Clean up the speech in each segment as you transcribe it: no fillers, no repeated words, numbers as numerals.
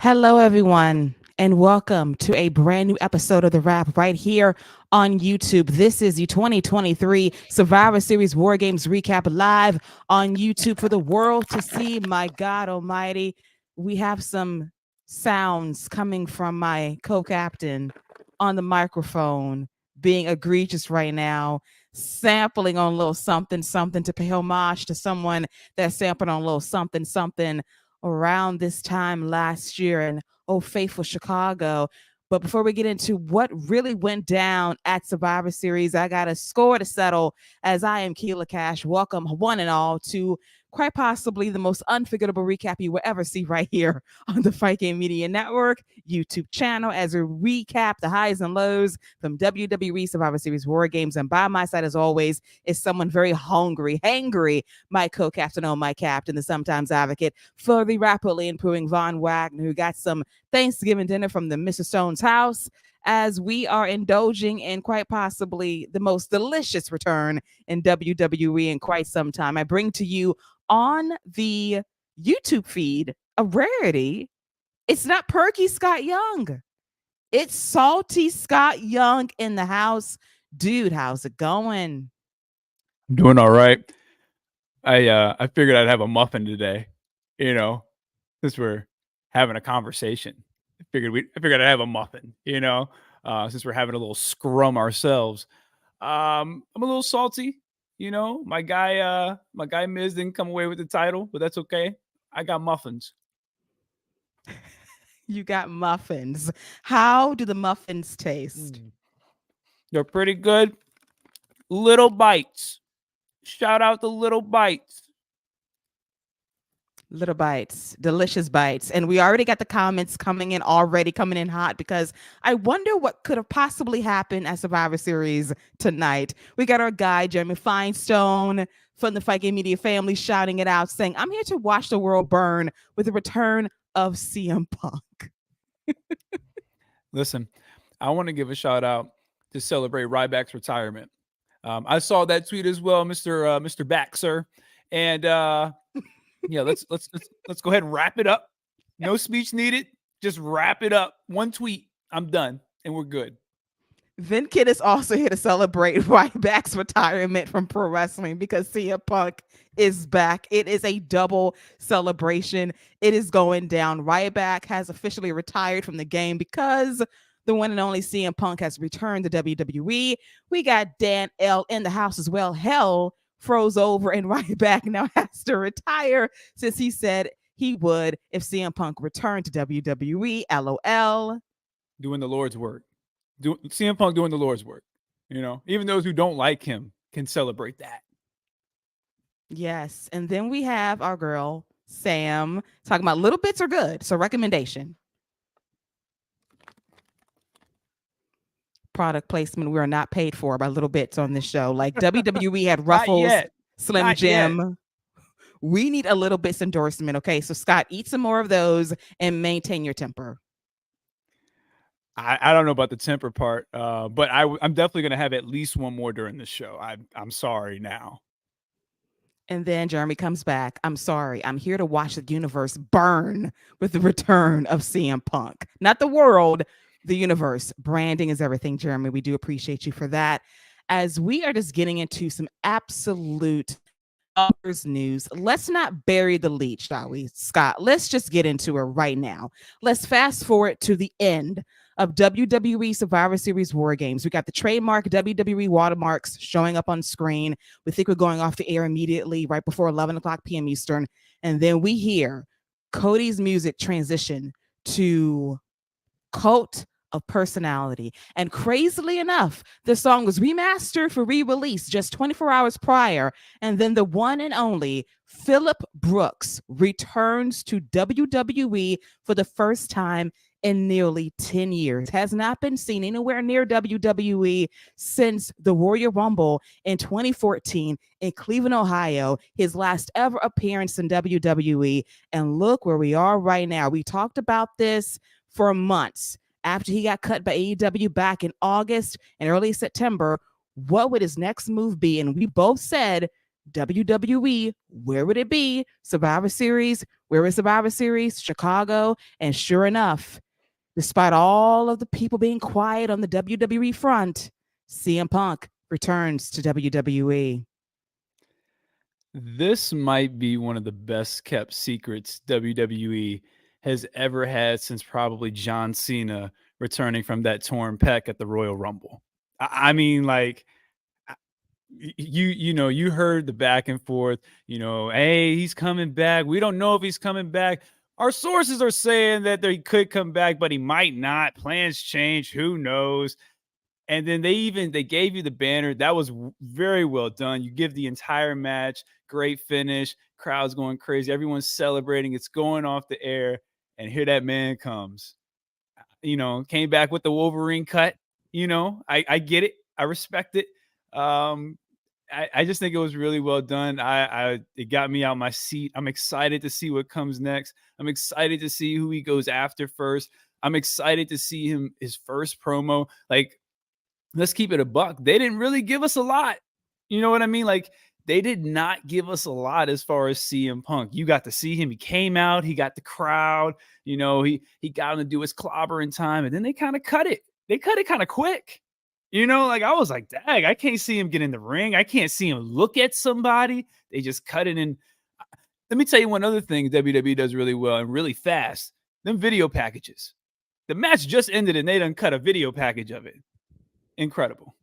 Hello, everyone, and welcome to a brand new episode of The Wrap right here on YouTube. This is the 2023 Survivor Series War Games recap live on YouTube for the world to see. My God Almighty, we have some sounds coming from my co-captain on the microphone being egregious right now, sampling on a little something, something to pay homage to someone that sampled on a little something, something around this time last year in oh faithful Chicago. But before we get into what really went down at Survivor Series, I got a score to settle as I am Keila Cash. Welcome one and all to quite possibly the most unforgettable recap you will ever see right here on the Fight Game Media Network YouTube channel as we recap the highs and lows from WWE Survivor Series War Games. And by my side, as always, is someone very hangry, my co-captain on my captain, the sometimes advocate for the rapidly improving Von Wagner, who got some Thanksgiving dinner from the Mr. Stone's house as we are indulging in quite possibly the most delicious return in WWE in quite some time. I bring to you on the YouTube feed a rarity. It's not Perky Scott Young. It's Salty Scott Young in the house. Dude, how's it going? I'm doing all right. I figured I'd have a muffin today, you know, since we're having a conversation. I figured I'd have a muffin, since we're having a little scrum ourselves. I'm a little salty, My guy Miz didn't come away with the title, but that's okay. I got muffins. You got muffins. How do the muffins taste? They're pretty good. Little bites. Shout out to Little Bites. Little bites, delicious bites. And we already got the comments coming in hot because I wonder what could have possibly happened at Survivor Series tonight. We got our guy, Jeremy Finestone from the Fight Game Media family shouting it out, saying, I'm here to watch the world burn with the return of CM Punk. Listen, I want to give a shout out to celebrate Ryback's retirement. I saw that tweet as well, Mr. Back, sir. And let's go ahead and wrap it up. No speech needed. Just wrap it up. One tweet. I'm done, and we're good. Vin Kid is also here to celebrate Ryback's retirement from pro wrestling because CM Punk is back. It is a double celebration. It is going down. Ryback has officially retired from the game because the one and only CM Punk has returned to WWE. We got Dan L in the house as well. Hell froze over and Ryback now has to retire since he said he would if CM Punk returned to WWE. LOL. Doing the Lord's work. CM Punk doing the Lord's work. Even those who don't like him can celebrate that. Yes. And then we have our girl, Sam, talking about little bits are good. So recommendation. Product placement we are not paid for by little bits on this show. Like WWE had Ruffles, Slim Jim. We need a little bits endorsement. Okay. So Scott, eat some more of those and maintain your temper. I don't know about the temper part, but I'm definitely going to have at least one more during the show. I'm sorry now. And then Jeremy comes back. I'm sorry. I'm here to watch the universe burn with the return of CM Punk. Not the world, the universe. Branding is everything, Jeremy. We do appreciate you for that. As we are just getting into some absolute news, let's not bury the lead, shall we, Scott? Let's just get into it right now. Let's fast forward to the end of WWE Survivor Series War Games. We got the trademark WWE watermarks showing up on screen. We think we're going off the air immediately right before 11 o'clock p.m. Eastern. And then we hear Cody's music transition to Cult of Personality. And crazily enough, the song was remastered for re-release just 24 hours prior. And then the one and only Phillip Brooks returns to WWE for the first time in nearly 10 years. Has not been seen anywhere near WWE since the Royal Rumble in 2014 in Cleveland, Ohio, his last ever appearance in WWE. And look where we are right now. We talked about this for months after he got cut by AEW back in August and early September. What would his next move be? And we both said WWE, where would it be? Survivor Series, Where is Survivor Series? Chicago. And sure enough, despite all of the people being quiet on the WWE front, CM Punk returns to WWE. This might be one of the best kept secrets WWE has ever had since probably John Cena returning from that torn pec at the Royal Rumble. I mean, like, you heard the back and forth, hey, he's coming back. We don't know if he's coming back. Our sources are saying that he could come back, but he might not. Plans change. Who knows? And then they gave you the banner. That was very well done. You give the entire match, great finish, crowd's going crazy, everyone's celebrating, it's going off the air, and here that man comes. Came back with the Wolverine cut. I get it. I respect it. I just think it was really well done. It got me out my seat. I'm excited to see what comes next. I'm excited to see who he goes after first. I'm excited to see his first promo. Like, let's keep it a buck. They didn't really give us a lot. You know what I mean? Like, they did not give us a lot as far as CM Punk. You got to see him. He came out. He got the crowd. He got him to do his clobber in time, and then they kind of cut it. They cut it kind of quick. Like, I was like, dang, I can't see him get in the ring. I can't see him look at somebody. They just cut it in. Let me tell you one other thing WWE does really well and really fast. Them video packages. The match just ended and they done cut a video package of it. Incredible.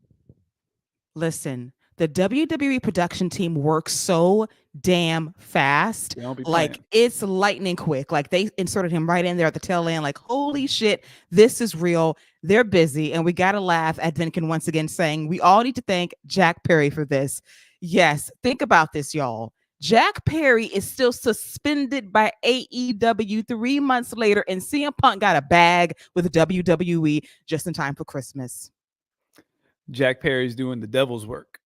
Listen, the WWE production team works so damn fast. Like, it's lightning quick. Like, they inserted him right in there at the tail end. Like, holy shit, this is real. They're busy. And we got to laugh at Vinkin once again saying, we all need to thank Jack Perry for this. Yes, think about this, y'all. Jack Perry is still suspended by AEW 3 months later, and CM Punk got a bag with WWE just in time for Christmas. Jack Perry's doing the devil's work.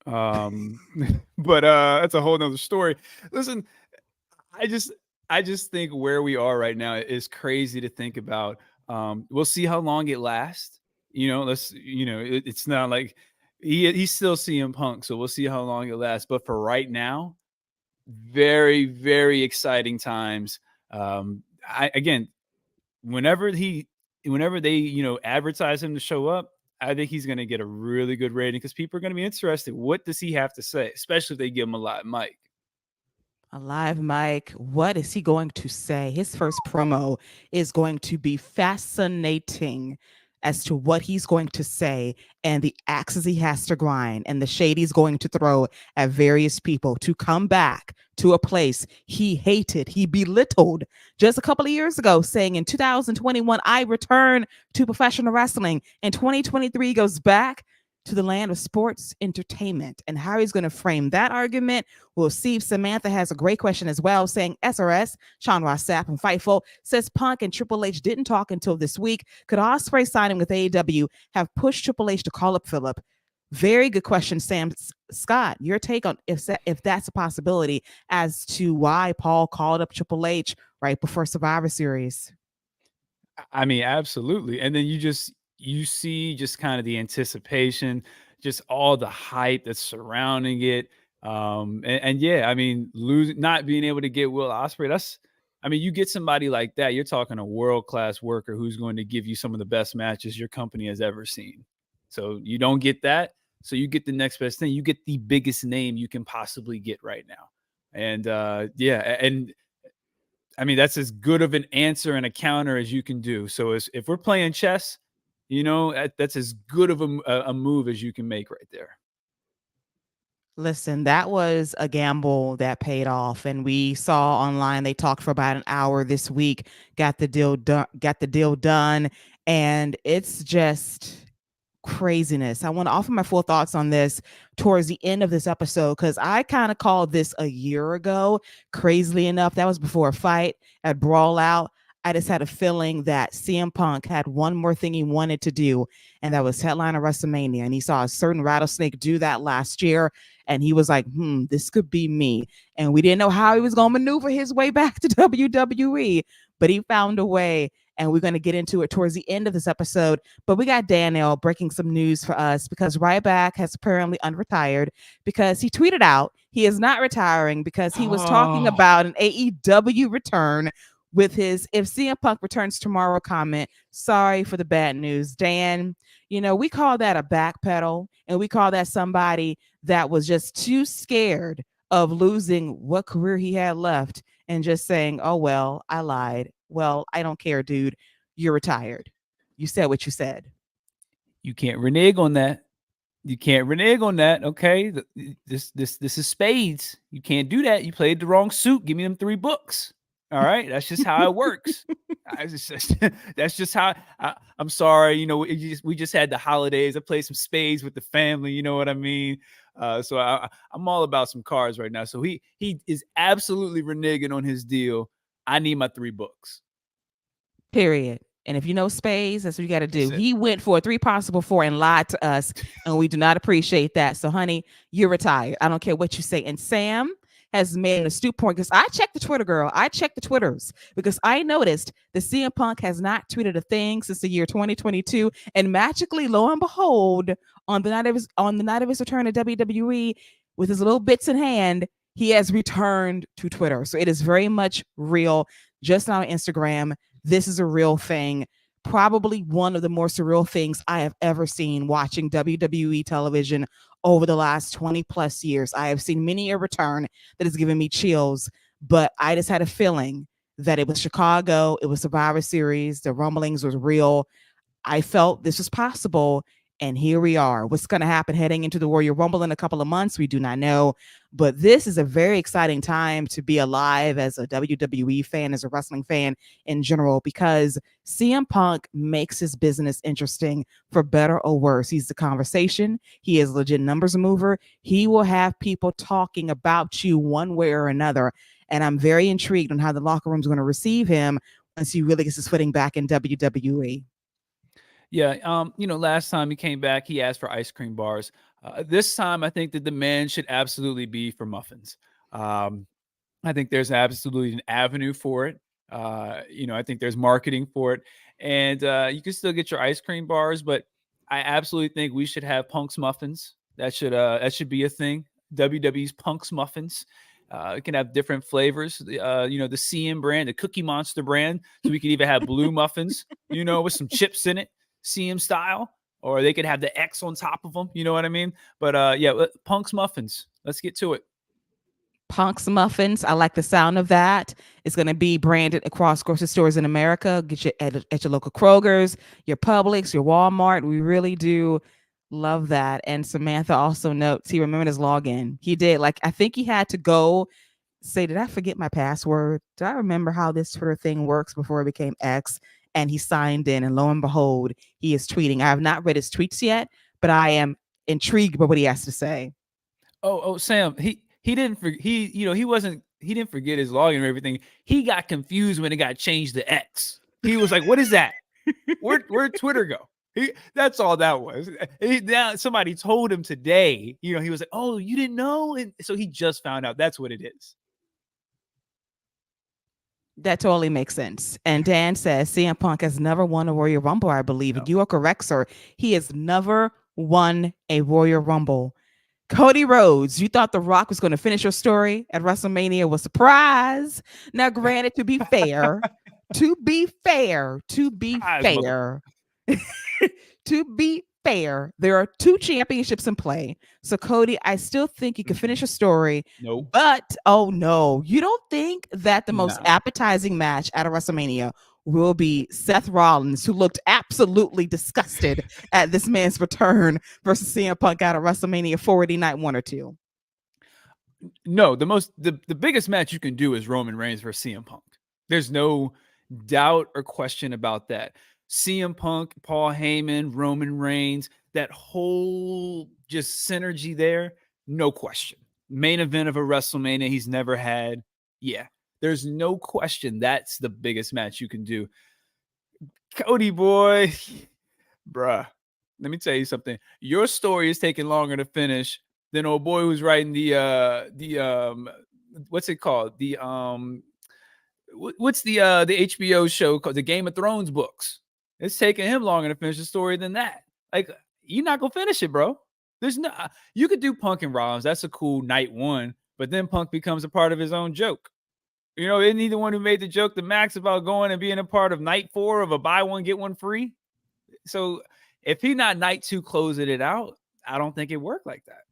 But that's a whole nother story. Listen, I just think where we are right now is crazy to think about. We'll see how long it lasts. It's not like he's still CM Punk, so we'll see how long it lasts. But for right now, very, very exciting times. Whenever they advertise him to show up, I think he's going to get a really good rating because people are going to be interested. What does he have to say, especially if they give him a live mic? A live mic. What is he going to say? His first promo is going to be fascinating as to what he's going to say and the axes he has to grind and the shade he's going to throw at various people to come back to a place he hated, he belittled just a couple of years ago, saying in 2021, I return to professional wrestling. And 2023 goes back to the land of sports entertainment. And how he's going to frame that argument, we'll see. Samantha has a great question as well, saying SRS, Sean Ross Sapp and Fightful says Punk and Triple H didn't talk until this week. Could Ospreay signing with AEW have pushed Triple H to call up Phillip? Very good question, Sam. Scott, your take on if that's a possibility as to why Paul called up Triple H right before Survivor Series. I mean, absolutely. And then you see just kind of the anticipation, just all the hype that's surrounding it. And yeah, I mean, not being able to get Will Ospreay, you get somebody like that, you're talking a world-class worker who's going to give you some of the best matches your company has ever seen. So you don't get that. So you get the next best thing. You get the biggest name you can possibly get right now. And and I mean, that's as good of an answer and a counter as you can do. So if we're playing chess, that's as good of a move as you can make right there. Listen, that was a gamble that paid off, and we saw online they talked for about an hour this week, got the deal done, and it's just craziness. I want to offer my full thoughts on this towards the end of this episode because I kind of called this a year ago. Crazily enough, that was before a fight at Brawl Out. I just had a feeling that CM Punk had one more thing he wanted to do, and that was headline of WrestleMania. And he saw a certain rattlesnake do that last year, and he was like, this could be me. And we didn't know how he was going to maneuver his way back to WWE, but he found a way. and we're going to get into it towards the end of this episode. But we got Daniel breaking some news for us because Ryback has apparently unretired because he tweeted out he is not retiring because he was talking about an AEW return with his "if CM Punk returns tomorrow" comment. Sorry for the bad news, Dan. We call that a backpedal, and we call that somebody that was just too scared of losing what career he had left and just saying, "Oh, well, I lied. Well, I don't care, dude. You're retired. You said what you said." You can't renege on that. You can't renege on that. Okay. This is spades. You can't do that. You played the wrong suit. Give me them 3 books. All right. That's just how it works. That's just how I'm sorry. We just had the holidays. I played some spades with the family. You know what I mean? So I'm all about some cards right now. So he is absolutely reneging on his deal. I need my 3 books. Period. And if you know spades, that's what you got to do. That's it. He went for a 3 possible 4 and lied to us, and we do not appreciate that. So, honey, you're retired. I don't care what you say. And Sam has made an astute point because I checked the Twitter, girl. I checked the Twitters because I noticed that CM Punk has not tweeted a thing since the year 2022, and magically, lo and behold, on the night of his return to WWE, with his little bits in hand, he has returned to Twitter. So it is very much real. Just on Instagram, this is a real thing. Probably one of the more surreal things I have ever seen watching WWE television over the last 20 plus years. I have seen many a return that has given me chills, but I just had a feeling that it was Chicago, it was Survivor Series, the rumblings was real. I felt this was possible, and here we are. What's going to happen heading into the Royal Rumble in a couple of months, we do not know. But this is a very exciting time to be alive as a WWE fan, as a wrestling fan in general, because CM Punk makes his business interesting for better or worse. He's the conversation. He is a legit numbers mover. He will have people talking about you one way or another. And I'm very intrigued on how the locker room is going to receive him once he really gets his footing back in WWE. Yeah. Last time he came back, he asked for ice cream bars. This time, I think the demand should absolutely be for muffins. I think there's absolutely an avenue for it. I think there's marketing for it, and you can still get your ice cream bars, but I absolutely think we should have Punk's muffins. That should be a thing. WWE's Punk's muffins. It can have different flavors. The CM brand, the Cookie Monster brand. So we could even have blue muffins, with some chips in it, CM style, or they could have the X on top of them. You know what I mean? But Punk's muffins. Let's get to it. Punk's muffins. I like the sound of that. It's going to be branded across grocery stores in America. Get you at your local Kroger's, your Publix, your Walmart. We really do love that. And Samantha also notes he remembered his login. He did. Like, I think he had to go say, did I forget my password? Do I remember how this Twitter thing works before it became X? And he signed in, and lo and behold, he is tweeting. I have not read his tweets yet, but I am intrigued by what he has to say. Oh, Sam, he didn't he didn't forget his login or everything. He got confused when it got changed to X. He was like, "What is that? Where'd Twitter go?" That's all that was. Now somebody told him today. He was like, "Oh, you didn't know," and so he just found out. That's what it is. That totally makes sense. And Dan says CM Punk has never won a Royal Rumble, I believe. No. And you are correct, sir. He has never won a Royal Rumble. Cody Rhodes, you thought The Rock was going to finish your story at WrestleMania. Was surprise. Now, granted, to be fair, to be fair, there are 2 championships in play. So, Cody, I still think you can finish a story. Nope. But, oh no, you don't think that the most Nah. appetizing match at a WrestleMania will be Seth Rollins, who looked absolutely disgusted at this man's return, versus CM Punk out of WrestleMania 40 night 1 or 2? No, the biggest match you can do is Roman Reigns versus CM Punk. There's no doubt or question about that. CM Punk, Paul Heyman, Roman Reigns, that whole just synergy there, no question. Main event of a WrestleMania he's never had. Yeah, there's no question that's the biggest match you can do. Cody boy, bruh, let me tell you something. Your story is taking longer to finish than old boy who's writing the what's it called? what's the HBO show called the Game of Thrones books? It's taking him longer to finish the story than that. Like, you're not gonna finish it, bro. There's no. You could do Punk and Rollins. That's a cool night one, but then Punk becomes a part of his own joke. You know, isn't he the one who made the joke to Max about going and being a part of night 4 of a buy one get one free? So if he not night 2 closing it out, I don't think it worked like that.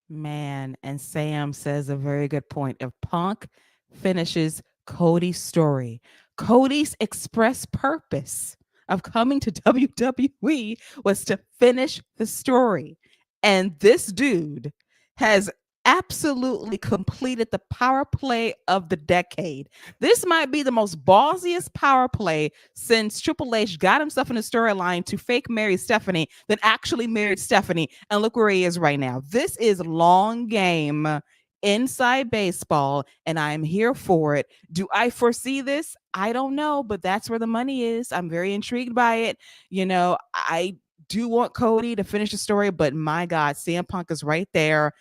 Man, and Sam says a very good point. If Punk finishes Cody's story, Cody's express purpose of coming to WWE was to finish the story. And this dude has absolutely completed the power play of the decade. This might be the most ballsiest power play since Triple H got himself in a storyline to fake marry Stephanie, then actually married Stephanie. And look where he is right now. This is long game inside baseball, and I'm here for it. Do I foresee this? I don't know, but that's where the money is. I'm very intrigued by it. You know, I do want Cody to finish the story, but my God, CM Punk is right there.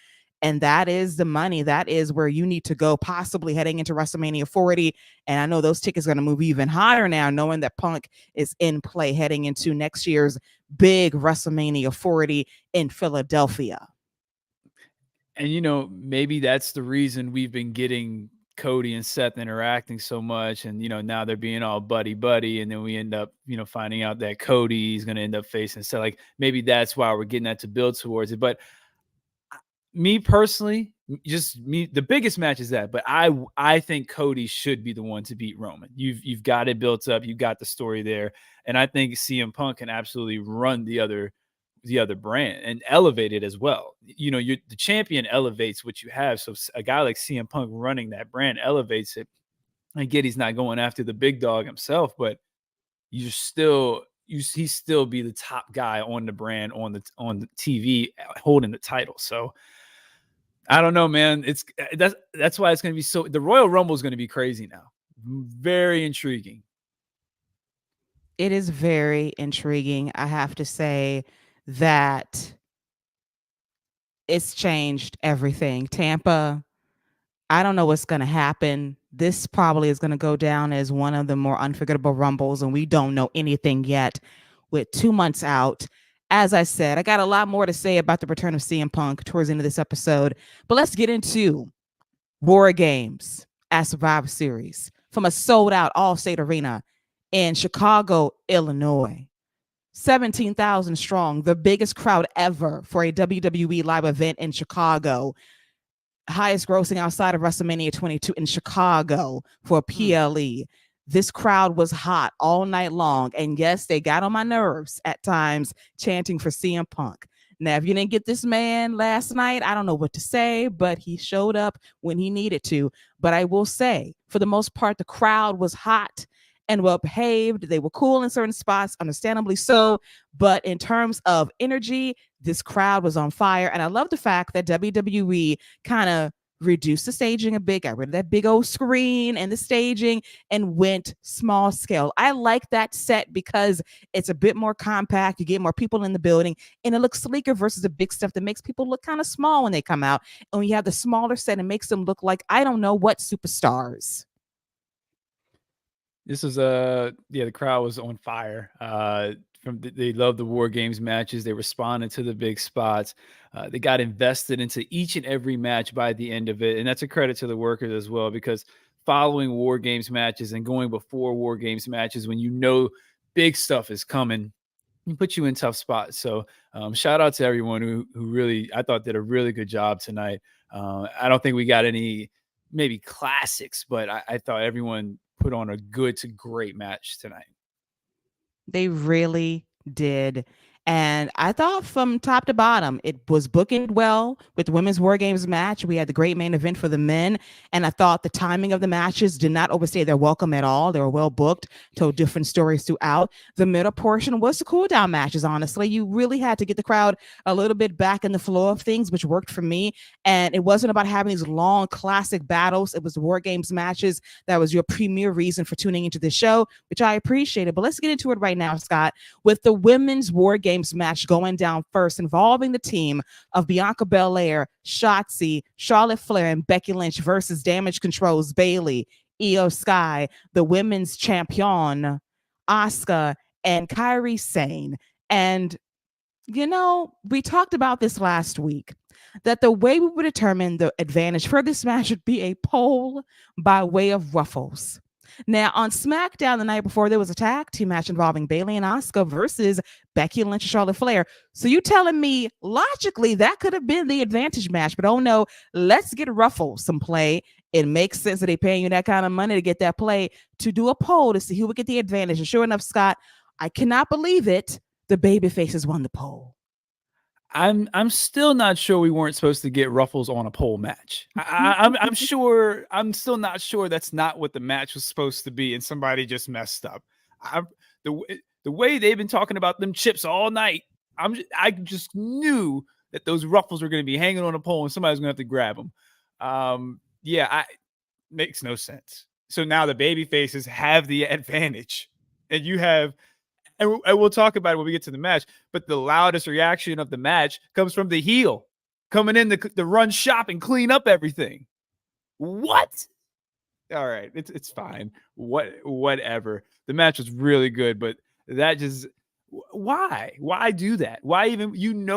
And that is the money. That is where you need to go, possibly heading into WrestleMania 40. And I know those tickets are going to move even higher now, knowing that Punk is in play heading into next year's big WrestleMania 40 in Philadelphia. And, you know, maybe that's the reason we've been getting Cody and Seth interacting so much. And, you know, now they're being all buddy. And then we end up, you know, finding out that Cody's going to end up facing Seth. Like, maybe that's why we're getting that to build towards it. But me personally, the biggest match is that, but I think Cody should be the one to beat Roman. You've got it built up, you've got the story there, and I think CM Punk can absolutely run the other brand and elevate it as well. You know, the champion elevates what you have, so a guy like CM Punk running that brand elevates it. I get he's not going after the big dog himself, but he's still be the top guy on the brand on the TV holding the title. So I don't know, man. That's why it's going to be the Royal Rumble is going to be crazy now. Very intriguing. It is very intriguing. I have to say that it's changed everything. Tampa, I don't know what's going to happen. This probably is going to go down as one of the more unforgettable Rumbles, and we don't know anything yet with 2 months out. As I said, I got a lot more to say about the return of CM Punk towards the end of this episode, but let's get into War Games at Survivor Series from a sold-out all-state arena in Chicago, Illinois. 17,000 strong, the biggest crowd ever for a WWE live event in Chicago. Highest grossing outside of WrestleMania 22 in Chicago for PLE. This crowd was hot all night long. And yes, they got on my nerves at times chanting for CM Punk. Now, if you didn't get this man last night, I don't know what to say, but he showed up when he needed to. But I will say, for the most part, the crowd was hot and well behaved. They were cool in certain spots, understandably so. But in terms of energy, this crowd was on fire. And I love the fact that WWE kind of reduced the staging a bit, got rid of that big old screen and the staging, and went small scale. I like that set because it's a bit more compact. You get more people in the building, and it looks sleeker versus the big stuff that makes people look kind of small when they come out. And when you have the smaller set, it makes them look like, I don't know what, superstars. This was the crowd was on fire. They love the War Games matches. They responded to the big spots. They got invested into each and every match by the end of it, and that's a credit to the workers as well, because following War Games matches and going before War Games matches when you know big stuff is coming, you put you in tough spots. So shout out to everyone who really, I thought, did a really good job tonight. I don't think we got any maybe classics, but I thought everyone put on a good to great match tonight. They really did. And I thought from top to bottom, it was bookended well with the Women's War Games match. We had the great main event for the men. And I thought the timing of the matches did not overstay their welcome at all. They were well booked, told different stories throughout. The middle portion was the cool down matches, honestly. You really had to get the crowd a little bit back in the flow of things, which worked for me. And it wasn't about having these long classic battles. It was the War Games matches that was your premier reason for tuning into the show, which I appreciated. But let's get into it right now, Scott, with the Women's War Games match going down first, involving the team of Bianca Belair, Shotzi, Charlotte Flair, and Becky Lynch versus Damage Control's Bayley, Io Sky, the women's champion, Asuka, and Kairi Sane. And we talked about this last week that the way we would determine the advantage for this match would be a poll by way of ruffles. Now, on SmackDown the night before, there was a tag team match involving Bayley and Asuka versus Becky Lynch and Charlotte Flair. So you telling me logically that could have been the advantage match, but oh no, let's get ruffles some play. It makes sense that they're paying you that kind of money to get that play to do a poll to see who would get the advantage. And sure enough, Scott, I cannot believe it. The baby faces won the poll. I'm still not sure we weren't supposed to get ruffles on a pole match. I'm sure. I'm still not sure that's not what the match was supposed to be, and somebody just messed up. The way they've been talking about them chips all night, I just knew that those ruffles were going to be hanging on a pole, and somebody's going to have to grab them. Makes no sense. So now the baby faces have the advantage, and you have. And we'll talk about it when we get to the match, but the loudest reaction of the match comes from the heel coming in to run shop and clean up everything. What? All right, it's fine. Whatever. The match was really good, but that just why do that? Why even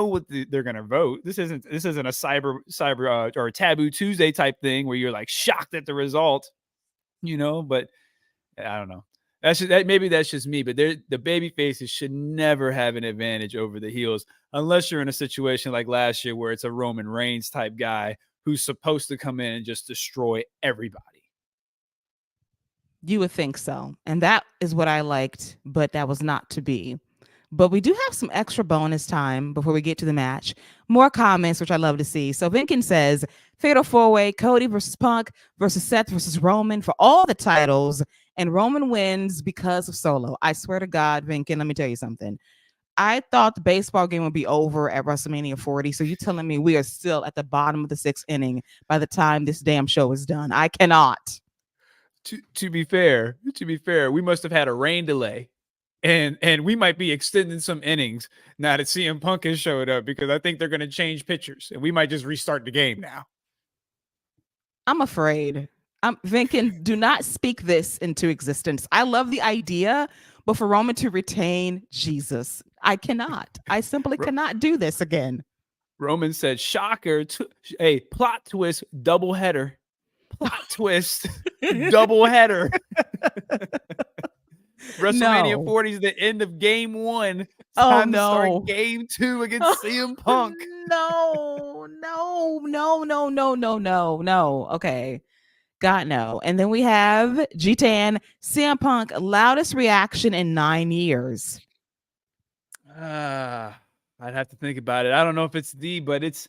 what they're gonna vote? This isn't a cyber or a Taboo Tuesday type thing where you're like shocked at the result, But I don't know. Maybe that's just me, but the baby faces should never have an advantage over the heels unless you're in a situation like last year where it's a Roman Reigns type guy who's supposed to come in and just destroy everybody. You would think so. And that is what I liked, but that was not to be. But we do have some extra bonus time before we get to the match. More comments, which I love to see. So Vinkin says, Fatal 4-Way, Cody versus Punk versus Seth versus Roman for all the titles. And Roman wins because of Solo. I swear to God, Vinkin, let me tell you something. I thought the baseball game would be over at WrestleMania 40. So you're telling me we are still at the bottom of the 6th inning by the time this damn show is done. I cannot. To be fair, we must have had a rain delay. And we might be extending some innings now that CM Punk has showed up because I think they're going to change pitchers and we might just restart the game now. I'm afraid. Vinkin, do not speak this into existence. I love the idea, but for Roman to retain, Jesus, I cannot. I simply cannot do this again. Roman said, shocker, a plot twist, double header. Plot twist, double header. WrestleMania 40 is the end of game 1. It's time to start game 2 against CM Punk. No. Okay. God, no. And then we have G-Tan, CM Punk, loudest reaction in 9 years. I'd have to think about it. I don't know if it's but it's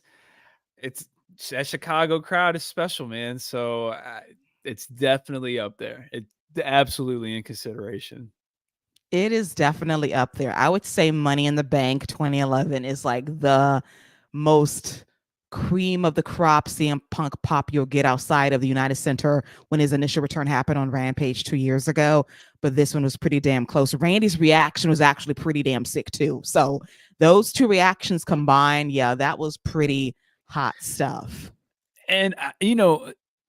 that Chicago crowd is special, man. So it's definitely up there. It's absolutely in consideration. It is definitely up there. I would say Money in the Bank 2011 is like the most cream of the crop CM Punk pop you'll get outside of the United Center when his initial return happened on Rampage 2 years ago. But this one was pretty damn close. Randy's reaction was actually pretty damn sick too. So those two reactions combined, yeah, that was pretty hot stuff. And,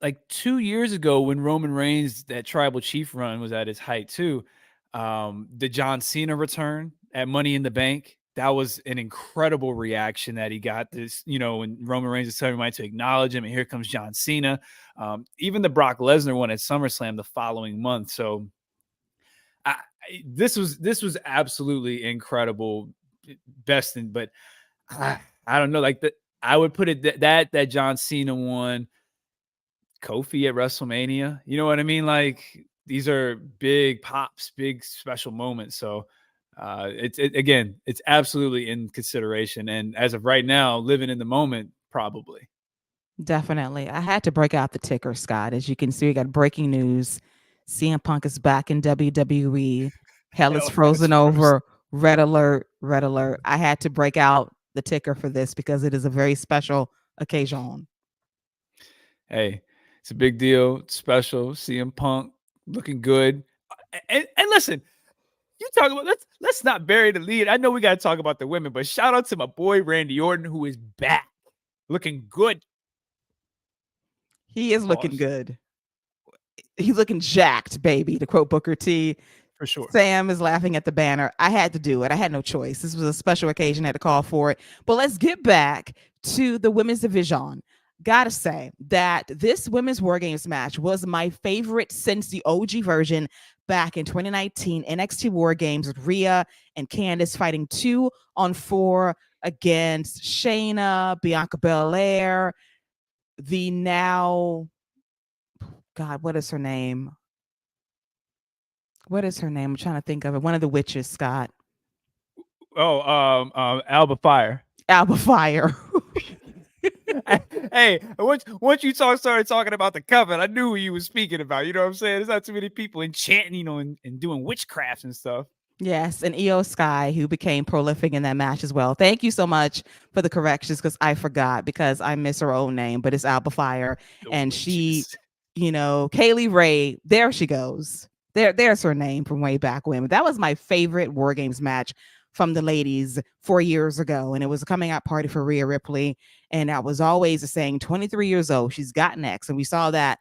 like 2 years ago when Roman Reigns, that Tribal Chief run was at its height too, the John Cena return at Money in the Bank, that was an incredible reaction that he got. This, when Roman Reigns is telling everybody to acknowledge him, and here comes John Cena. Even the Brock Lesnar one at SummerSlam the following month. So this was absolutely incredible. But I don't know, like I would put it that John Cena one, Kofi at WrestleMania. You know what I mean? Like these are big pops, big special moments. So it's absolutely in consideration. And as of right now, living in the moment, probably. Definitely. I had to break out the ticker, Scott. As you can see, we got breaking news. CM Punk is back in WWE. Hell is frozen over. Red alert, red alert. I had to break out the ticker for this because it is a very special occasion. Hey, it's a big deal. It's special. CM Punk looking good. And listen, you talk about let's not bury the lead. I know we got to talk about the women, but shout out to my boy Randy Orton, who is back, looking good. He is looking good. he's looking jacked, baby, to quote Booker T. For sure. Sam is laughing at the banner. I had to do it. I had no choice. This was a special occasion. I had to call for it. But let's get back to the women's division. Gotta say that this women's War Games match was my favorite since the OG version back in 2019 NXT War Games with Rhea and Candice fighting 2-on-4 against Shayna, Bianca Belair, the now, God, what is her name? What is her name? I'm trying to think of it. One of the witches, Scott. Oh, Alba Fire. Alba Fire. Hey, once you started talking about the coven, I knew who you was speaking about. You know what I'm saying? There's not too many people enchanting, and doing witchcrafts and stuff. Yes, and Io Sky, who became prolific in that match as well. Thank you so much for the corrections because I forgot because I miss her own name, but it's Alba Fire. The And witches. she, Kaylee Ray, there she goes. There's her name from way back when. That was my favorite War Games match from the ladies 4 years ago. And it was a coming out party for Rhea Ripley. And that was always a saying, 23 years old, she's got next. And we saw that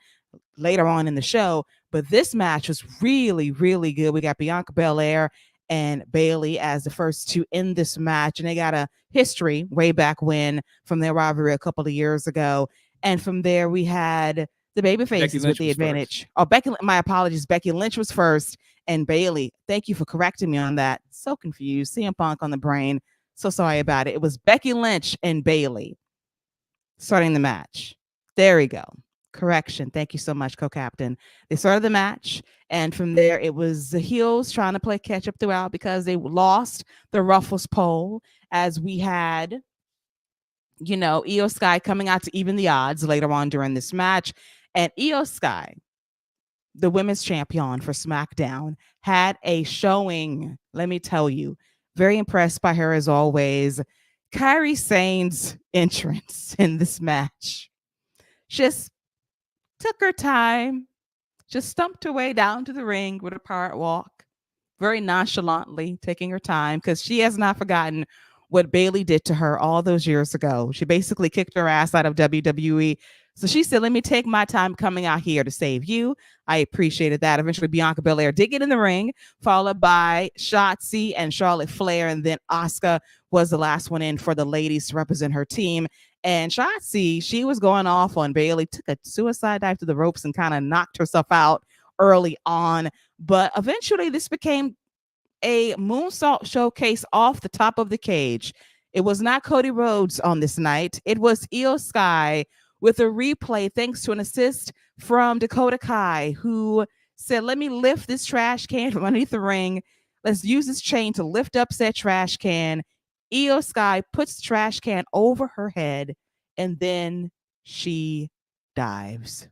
later on in the show. But this match was really, really good. We got Bianca Belair and Bailey as the first two in this match. And they got a history way back when from their rivalry a couple of years ago. And from there, we had the baby faces with the advantage. First. Oh, Becky, my apologies. Becky Lynch was first. And Bailey, thank you for correcting me on that. So confused. CM Punk on the brain. So sorry about it. It was Becky Lynch and Bailey starting the match. There we go. Correction. Thank you so much, co-captain. They started the match, and from there, it was the heels trying to play catch up throughout because they lost the Ruffles poll as we had, Io Sky coming out to even the odds later on during this match. And Io Sky, the women's champion for SmackDown, had a showing. Let me tell you, very impressed by her as always. Kairi Sane's entrance in this match just took her time, just stumped her way down to the ring with a pirate walk, very nonchalantly taking her time because she has not forgotten what Bailey did to her all those years ago. She basically kicked her ass out of WWE. So she said, let me take my time coming out here to save you. I appreciated that. Eventually, Bianca Belair did get in the ring, followed by Shotzi and Charlotte Flair. And then Asuka was the last one in for the ladies to represent her team. And Shotzi, she was going off on Bailey, took a suicide dive to the ropes and kind of knocked herself out early on. But eventually, this became a moonsault showcase off the top of the cage. It was not Cody Rhodes on this night. It was Io Sky with a replay thanks to an assist from Dakota Kai, who said, let me lift this trash can from underneath the ring. Let's use this chain to lift up said trash can. Io Sky puts the trash can over her head, and then she dives.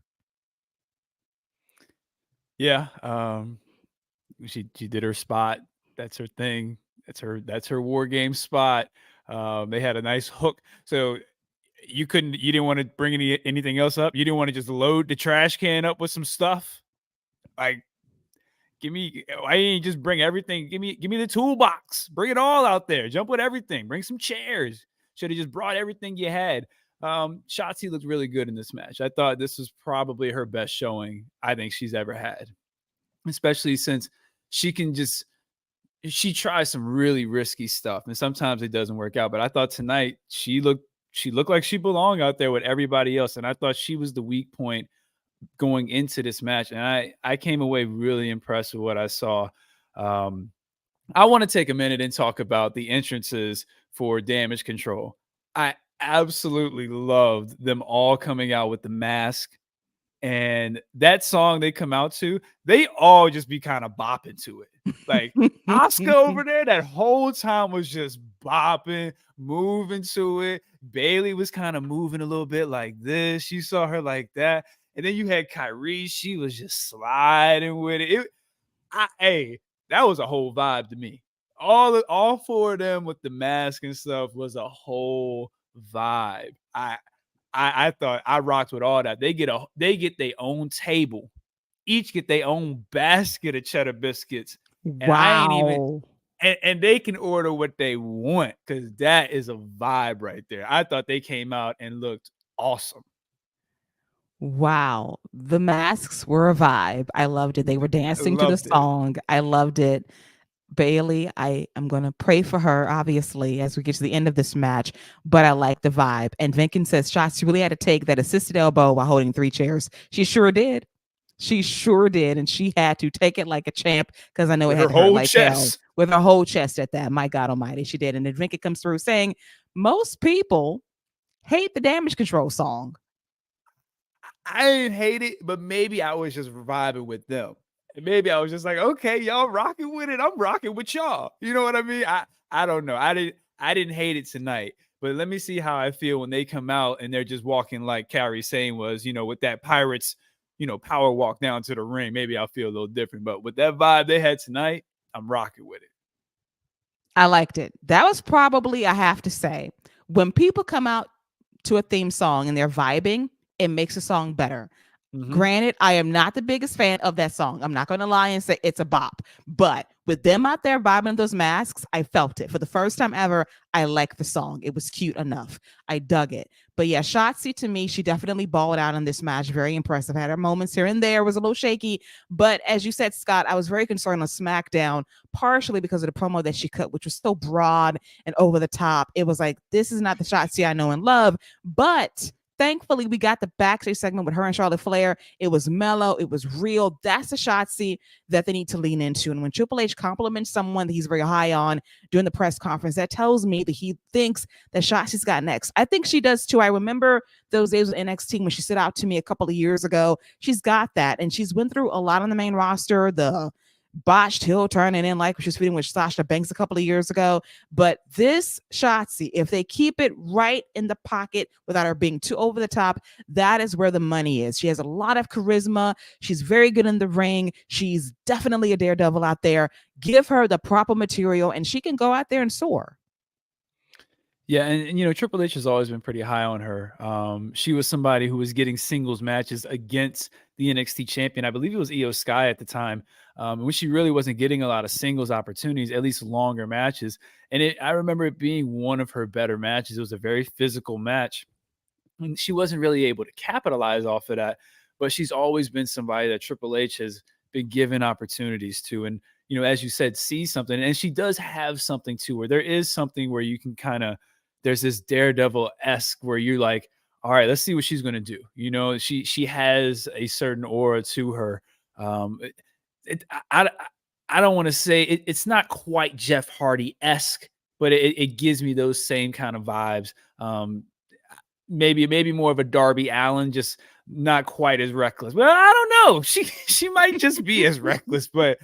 Yeah, she did her spot. That's her thing. That's her War Game spot. They had a nice hook. So you didn't want to bring anything else up. You didn't want to just load the trash can up with some stuff. Like, I ain't just bring everything. Give me the toolbox. Bring it all out there. Jump with everything. Bring some chairs. Should have just brought everything you had. Shotzi looked really good in this match. I thought this was probably her best showing I think she's ever had, especially since she tries some really risky stuff, and sometimes it doesn't work out. But I thought tonight she looked like she belonged out there with everybody else, and I thought she was the weak point going into this match, and I came away really impressed with what I saw. I want to take a minute and talk about the entrances for Damage Control. I absolutely loved them all coming out with the mask. And that song they come out to, they all just be kind of bopping to it. Like Asuka over there, that whole time was just bopping, moving to it. Bailey was kind of moving a little bit like this. You saw her like that. And then you had Kairi. She was just sliding with it. Hey, that was a whole vibe to me. All four of them with the mask and stuff was a whole vibe. I thought I rocked with all that. They get their own table, each get their own basket of cheddar biscuits. And wow. I ain't even and they can order what they want because that is a vibe right there. I thought they came out and looked awesome. Wow. The masks were a vibe. I loved it. They were dancing to the Loved it. song. I loved it. Bailey, I am going to pray for her, obviously, as we get to the end of this match, but I like the vibe. And Vinkin says, shots, she really had to take that assisted elbow while holding 3 chairs. She sure did. She sure did. And she had to take it like a champ because I know it With had her to hurt whole like hell chest. with her whole chest at that. My God Almighty, she did. And then Vinkin comes through saying, most people hate the damage control song. I didn't hate it, but maybe I was just vibing with them. And maybe I was just like, okay, y'all rocking with it. I'm rocking with y'all. You know what I mean? I don't know. I didn't hate it tonight. But let me see how I feel when they come out and they're just walking like Carrie Sane was, with that Pirates, power walk down to the ring. Maybe I'll feel a little different. But with that vibe they had tonight, I'm rocking with it. I liked it. That was probably, I have to say, when people come out to a theme song and they're vibing, it makes a song better. Granted, I am not the biggest fan of that song. I'm not going to lie and say it's a bop. But with them out there vibing those masks, I felt it. For the first time ever, I liked the song. It was cute enough. I dug it. But yeah, Shotzi, to me, she definitely balled out in this match. Very impressive. Had her moments here and there, was a little shaky. But as you said, Scott, I was very concerned on SmackDown, partially because of the promo that she cut, which was so broad and over the top. It was like, this is not the Shotzi I know and love. But thankfully, we got the backstage segment with her and Charlotte Flair. It was mellow. It was real. That's the Shotzi that they need to lean into. And when Triple H compliments someone that he's very high on during the press conference, that tells me that he thinks that Shotzi's got next. I think she does too. I remember those days with NXT when she stood out to me a couple of years ago. She's got that. And she's went through a lot on the main roster. The botched heel turning in like she was feeding with Sasha Banks a couple of years ago. But this Shotzi, if they keep it right in the pocket without her being too over the top, that is where the money is. She has a lot of charisma. She's very good in the ring. She's definitely a daredevil out there. Give her the proper material and she can go out there and soar. Yeah, and Triple H has always been pretty high on her. She was somebody who was getting singles matches against the NXT champion. I believe it was Io Sky at the time, when she really wasn't getting a lot of singles opportunities, at least longer matches. And I remember it being one of her better matches. It was a very physical match, and she wasn't really able to capitalize off of that. But she's always been somebody that Triple H has been given opportunities to, and as you said, see something. And she does have something to her. There is something where you can kind of there's this Daredevil-esque where you're like, all right, let's see what she's going to do. She has a certain aura to her. It, it, I don't want to say it's not quite Jeff Hardy-esque, but it gives me those same kind of vibes. Maybe more of a Darby Allin, just not quite as reckless. But I don't know. She might just be as reckless, but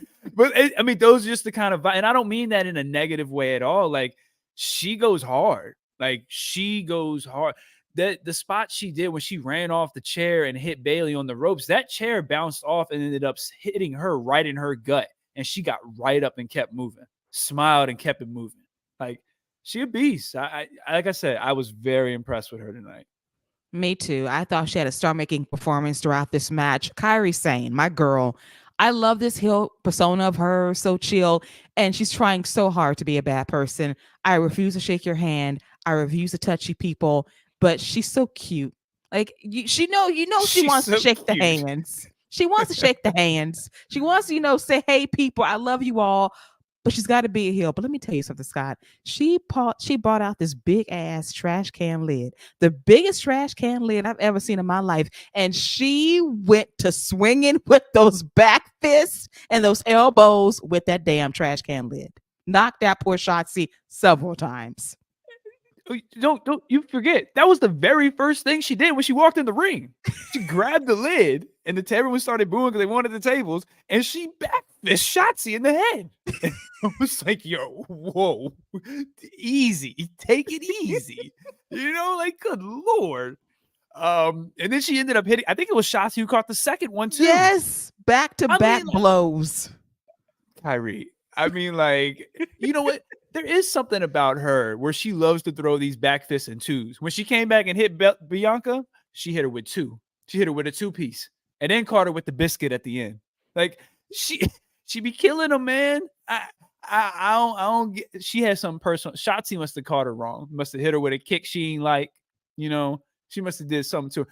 I mean, those are just the kind of vibe. And I don't mean that in a negative way at all. Like, she goes hard. Like, she goes hard. The spot she did when she ran off the chair and hit Bailey on the ropes, that chair bounced off and ended up hitting her right in her gut. And she got right up and kept moving, smiled and kept it moving. Like, she a beast. Like I said, I was very impressed with her tonight. Me too. I thought she had a star-making performance throughout this match. Kairi Sane, my girl. I love this heel persona of her, so chill, and she's trying so hard to be a bad person. I refuse to shake your hand. I refuse to touch you people, but she's so cute. Like she she She's wants to so shake the cute. hands. She wants to shake the hands. She wants to, say, "Hey, people, I love you all." But she's got to be a heel. But let me tell you something, Scott. She bought out this big ass trash can lid, the biggest trash can lid I've ever seen in my life, and she went to swinging with those back fists and those elbows with that damn trash can lid. Knocked that poor Shotzi several times. Don't you forget, that was the very first thing she did when she walked in the ring. She grabbed the lid and everyone started booing because they wanted the tables, and she back fist Shotzi in the head. And I was like, yo, whoa, easy, take it easy. Like, good Lord. And then she ended up hitting, I think it was Shotzi who caught the second one too. Yes, back to back blows. Kyrie. I mean, like, you know what? There is something about her where she loves to throw these back fists in twos. When she came back and hit Bianca, she hit her with two. She hit her with a two-piece, and then caught her with the biscuit at the end. Like, she be killing them, man. I don't get. She has some personal. Shotzi must have caught her wrong. Must have hit her with a kick she ain't like. She must have did something to her.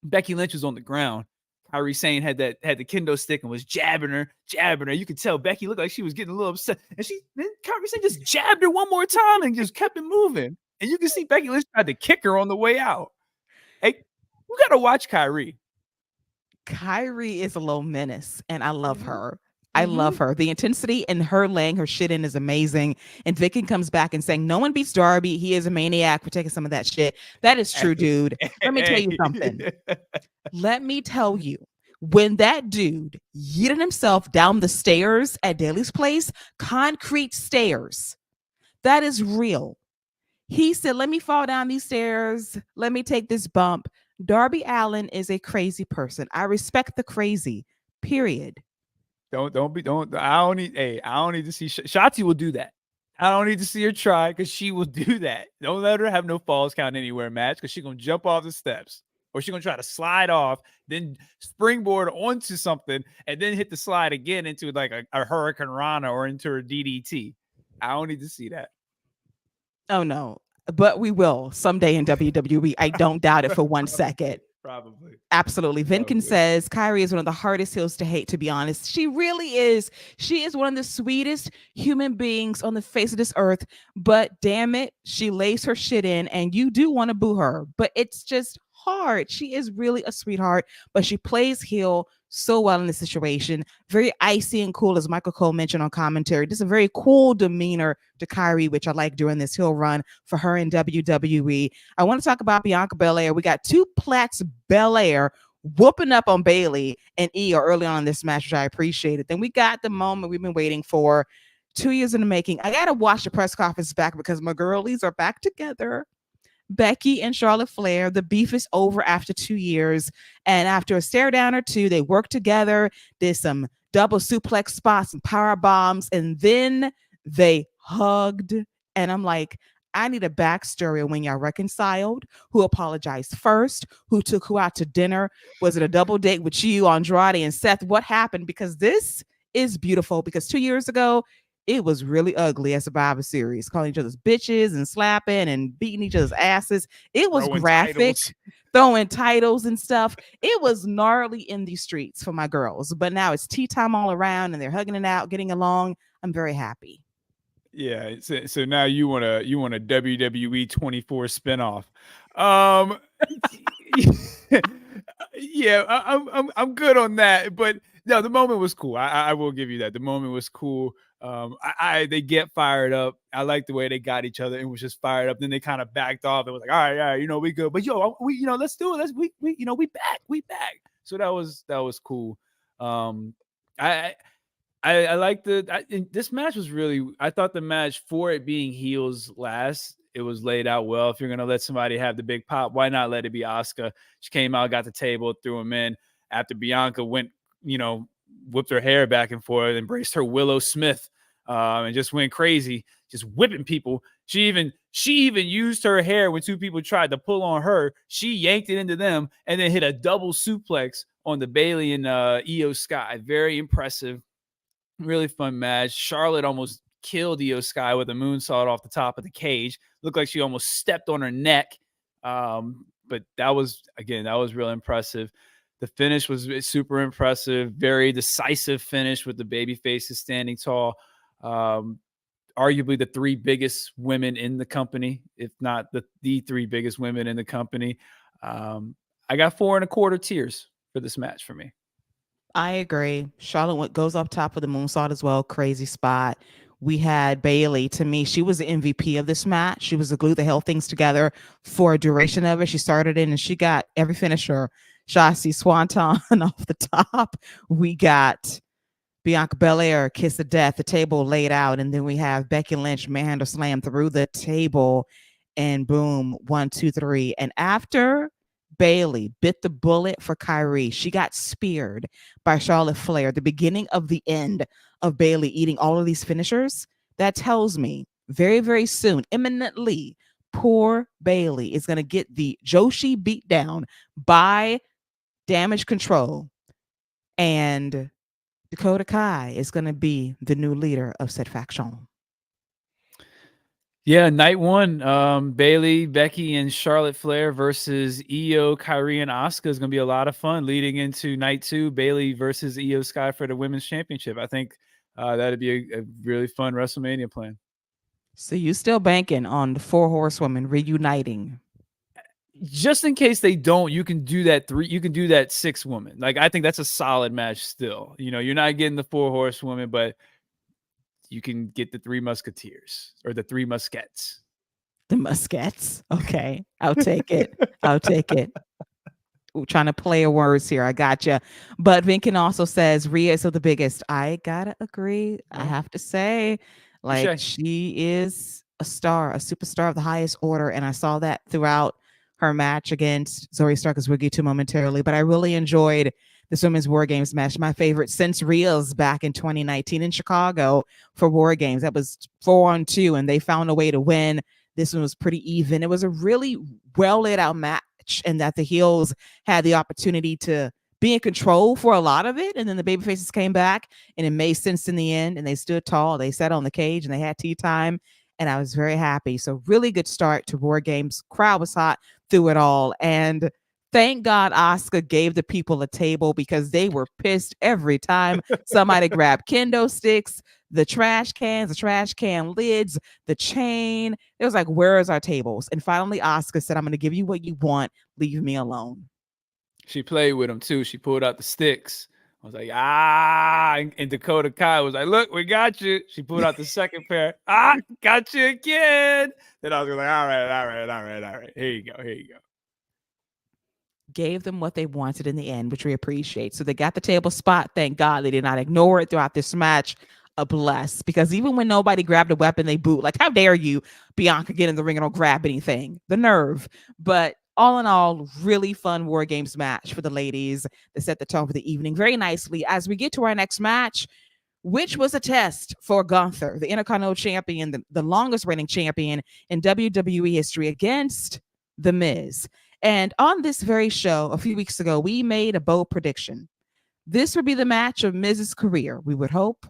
Becky Lynch was on the ground. Kyrie Sane had the kendo stick and was jabbing her, jabbing her. You could tell Becky looked like she was getting a little upset, and then Kyrie Sane just jabbed her one more time and just kept it moving. And you can see Becky Lynch tried to kick her on the way out. Hey, you gotta watch Kyrie. Kyrie is a little menace, and I love Mm-hmm. her. I Mm-hmm. love her. The intensity in her laying her shit in is amazing. And Vicky comes back and saying, "No one beats Darby. He is a maniac for taking some of that shit." That is true, Hey, dude. Let me tell you something. hey. Let me tell you. When that dude yeeted himself down the stairs at Daly's place, concrete stairs, that is real. He said, "Let me fall down these stairs. Let me take this bump." Darby Allin is a crazy person. I respect the crazy. Period. Don't I don't need I don't need to see Shotzi will do that. I don't need to see her try because she will do that. Don't let her have no falls count anywhere match because she's gonna jump off the steps or she's gonna try to slide off, then springboard onto something, and then hit the slide again into like a Hurricane Rana or into her DDT. I don't need to see that. Oh no, but we will someday in WWE. I don't doubt it for one second. Probably. Absolutely. Vinkin Probably. says Kyrie is one of the hardest heels to hate, to be honest. She really is. She is one of the sweetest human beings on the face of this earth. But damn it, she lays her shit in, and you do want to boo her. But it's just hard. She is really a sweetheart, but she plays heel so well in this situation. Very icy and cool, as Michael Cole mentioned on commentary. Just a very cool demeanor to Kyrie, which I like during this heel run for her in WWE. I want to talk about Bianca Belair. We got two Plats Belair whooping up on Bailey and Io early on in this match, which I appreciated. Then we got the moment we've been waiting for. 2 years in the making. I gotta watch the press conference back because my girlies are back together. Becky and Charlotte Flair. The beef is over after 2 years. And after a stare down or two, they worked together, did some double suplex spots and power bombs, and then they hugged. And I'm like, I need a backstory of when y'all reconciled, who apologized first, who took who out to dinner. Was it a double date with you, Andrade, and Seth? What happened? Because this is beautiful. Because 2 years ago, it was really ugly at Survivor Series, calling each other's bitches and slapping and beating each other's asses. It was Throwing graphic, titles. throwing titles and stuff. It was gnarly in these streets for my girls. But now it's tea time all around and they're hugging it out, getting along. I'm very happy. Yeah, so now you want a WWE 24 spinoff. Um yeah, I'm good on that, but no, the moment was cool. I will give you that. The moment was cool. They get fired up. I like the way they got each other and was just fired up. Then they kind of backed off and was like, all right, we good. But we let's do it. We back. So that was cool. I I like this match was really. I thought the match for it being heels last, it was laid out well. If you're gonna let somebody have the big pop, why not let it be Asuka? She came out, got the table, threw him in. After Bianca went, whipped her hair back and forth, embraced her Willow Smith, and just went crazy, just whipping people. She even used her hair when two people tried to pull on her. She yanked it into them and then hit a double suplex on the Bailey and Io Sky. Very impressive. Really fun match. Charlotte almost killed Io Sky with a moonsault off the top of the cage. Looked like she almost stepped on her neck. But that was real impressive. The finish was super impressive. Very decisive finish with the baby faces standing tall. Arguably the three biggest women in the company, if not the three biggest women in the company. I got 4.25 tears for this match for me. I agree. Charlotte goes up top of the moonsault as well. Crazy spot. We had Bailey. To me, she was the MVP of this match. She was the glue that held things together for a duration of it. She started in and she got every finisher. Shotzi Swanton off the top. We got Bianca Belair, kiss of death, the table laid out. And then we have Becky Lynch, manhandle slam through the table. And boom, 1, 2, 3. And after Bailey bit the bullet for Kyrie, she got speared by Charlotte Flair. The beginning of the end of Bailey eating all of these finishers. That tells me very, very soon, imminently, poor Bailey is going to get the Joshi beat down by Damage Control. And Dakota Kai is going to be the new leader of said faction. Yeah, night one, Bailey, Becky, and Charlotte Flair versus Io, Kyrie, and Asuka is going to be a lot of fun leading into night two, Bailey versus Io Sky for the Women's Championship. I think that'd be a really fun WrestleMania plan. So you still banking on the four horsewomen reuniting? Just in case they don't, you can do that you can do that 6-woman. Like, I think that's a solid match still. You're not getting the 4 horsewomen, but you can get the 3 musketeers or the 3 muskettes. The Muskettes. Okay, I'll take it. I'll take it. Ooh, trying to play words here. I gotcha. But Vinkin also says Rhea is still the biggest. I gotta agree. I have to say, like, she is a star, a superstar of the highest order, and I saw that throughout her match against Zoe Stark's Wiggy too momentarily. But I really enjoyed this women's War Games match. My favorite since Rhea's back in 2019 in Chicago for War Games. That was 4-on-2, and they found a way to win. This one was pretty even. It was a really well laid out match, and that the heels had the opportunity to be in control for a lot of it. And then the baby faces came back and it made sense in the end. And they stood tall. They sat on the cage and they had tea time. And I was very happy. So really good start to War Games. Crowd was hot through it all. And thank God Asuka gave the people a table, because they were pissed every time somebody grabbed kendo sticks, the trash cans, the trash can lids, the chain. It was like, where is our tables? And finally, Asuka said, I'm going to give you what you want. Leave me alone. She played with them too. She pulled out the sticks. I was like, ah. And Dakota Kai was like, look, we got you. She pulled out the second pair. Ah, got you again. Then I was like, all right. Here you go. Gave them what they wanted in the end, which we appreciate. So they got the table spot. Thank God they did not ignore it throughout this match. A bless, because even when nobody grabbed a weapon, they boot. Like, how dare you, Bianca, get in the ring and don't grab anything? The nerve. But all in all, really fun War Games match for the ladies that set the tone for the evening very nicely. As we get to our next match, which was a test for Gunther, the Intercontinental Champion, the longest reigning champion in WWE history, against The Miz. And on this very show, a few weeks ago, we made a bold prediction. This would be the match of Miz's career, we would hope.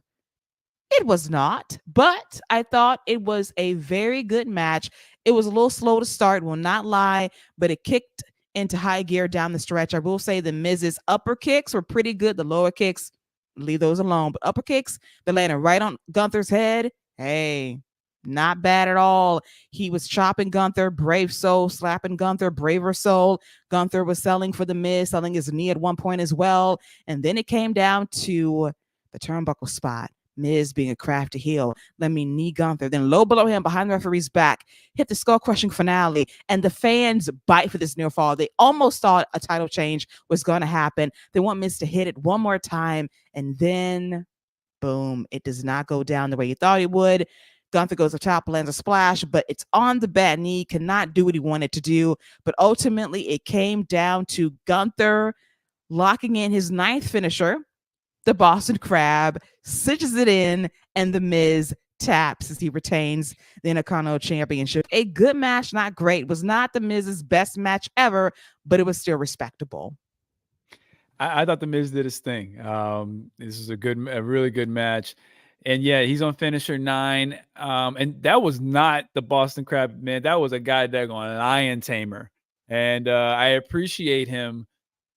It was not, but I thought it was a very good match. It was a little slow to start, will not lie, but it kicked into high gear down the stretch. I will say the Miz's upper kicks were pretty good. The lower kicks, leave those alone. But upper kicks, they landed right on Gunther's head. Hey, not bad at all. He was chopping Gunther, brave soul, slapping Gunther, braver soul. Gunther was selling for the Miz, selling his knee at one point as well. And then it came down to the turnbuckle spot. Miz, being a crafty heel, let me knee Gunther, then low below him behind the referee's back, hit the skull crushing finale, and the fans bite for this near fall. They almost thought a title change was going to happen. They want Miz to hit it one more time, and then boom, it does not go down the way you thought it would. Gunther goes to top, lands a splash, but it's on the bad knee, cannot do what he wanted to do. But ultimately, it came down to Gunther locking in his ninth finisher, the Boston Crab, cinches it in, and the Miz taps as he retains the Intercontinental Championship. A good match, not great. Was not the Miz's best match ever, but it was still respectable. I thought the Miz did his thing. This is a really good match. And yeah, he's on finisher 9. And that was not the Boston Crab, man. That was a guy that on an lion tamer. And I appreciate him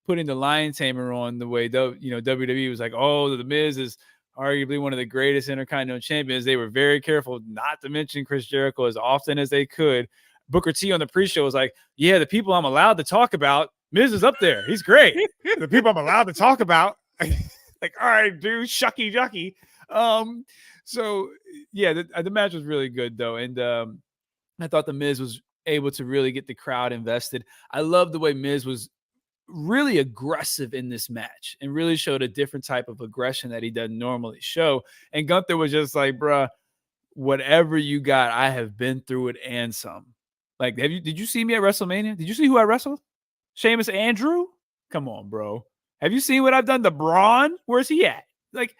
putting the lion tamer on the way WWE was like, oh, the Miz is arguably one of the greatest Intercontinental champions. They were very careful not to mention Chris Jericho as often as they could. Booker T on the pre-show was like, yeah, the people I'm allowed to talk about, Miz is up there. He's great. The people I'm allowed to talk about. Like, all right, dude, shucky ducky. So yeah, the match was really good though. And I thought the Miz was able to really get the crowd invested. I love the way Miz was really aggressive in this match and really showed a different type of aggression that he doesn't normally show. And Gunther was just like, bruh, whatever you got, I have been through it and some. Like, did you see me at WrestleMania? Did you see who I wrestled? Sheamus Andrew? Come on, bro. Have you seen what I've done to Braun? Where's he at? Like,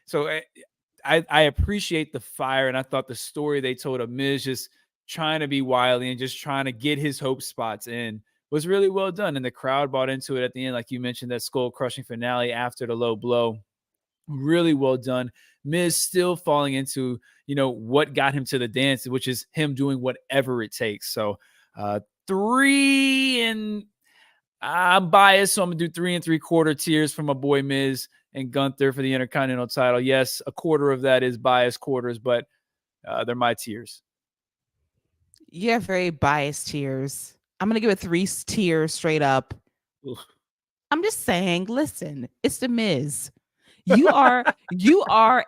so I appreciate the fire, and I thought the story they told of Miz just trying to be wily and just trying to get his hope spots in was really well done. And the crowd bought into it at the end, like you mentioned, that skull crushing finale after the low blow. Really well done. Miz still falling into, what got him to the dance, which is him doing whatever it takes. So 3 and I'm biased, so I'm gonna do 3 3/4 tiers for my boy Miz and Gunther for the Intercontinental title. Yes, a quarter of that is biased quarters, but they're my tiers. You have very biased tiers. I'm gonna give it 3 tiers straight up. Ugh. I'm just saying, listen, it's the Miz. You are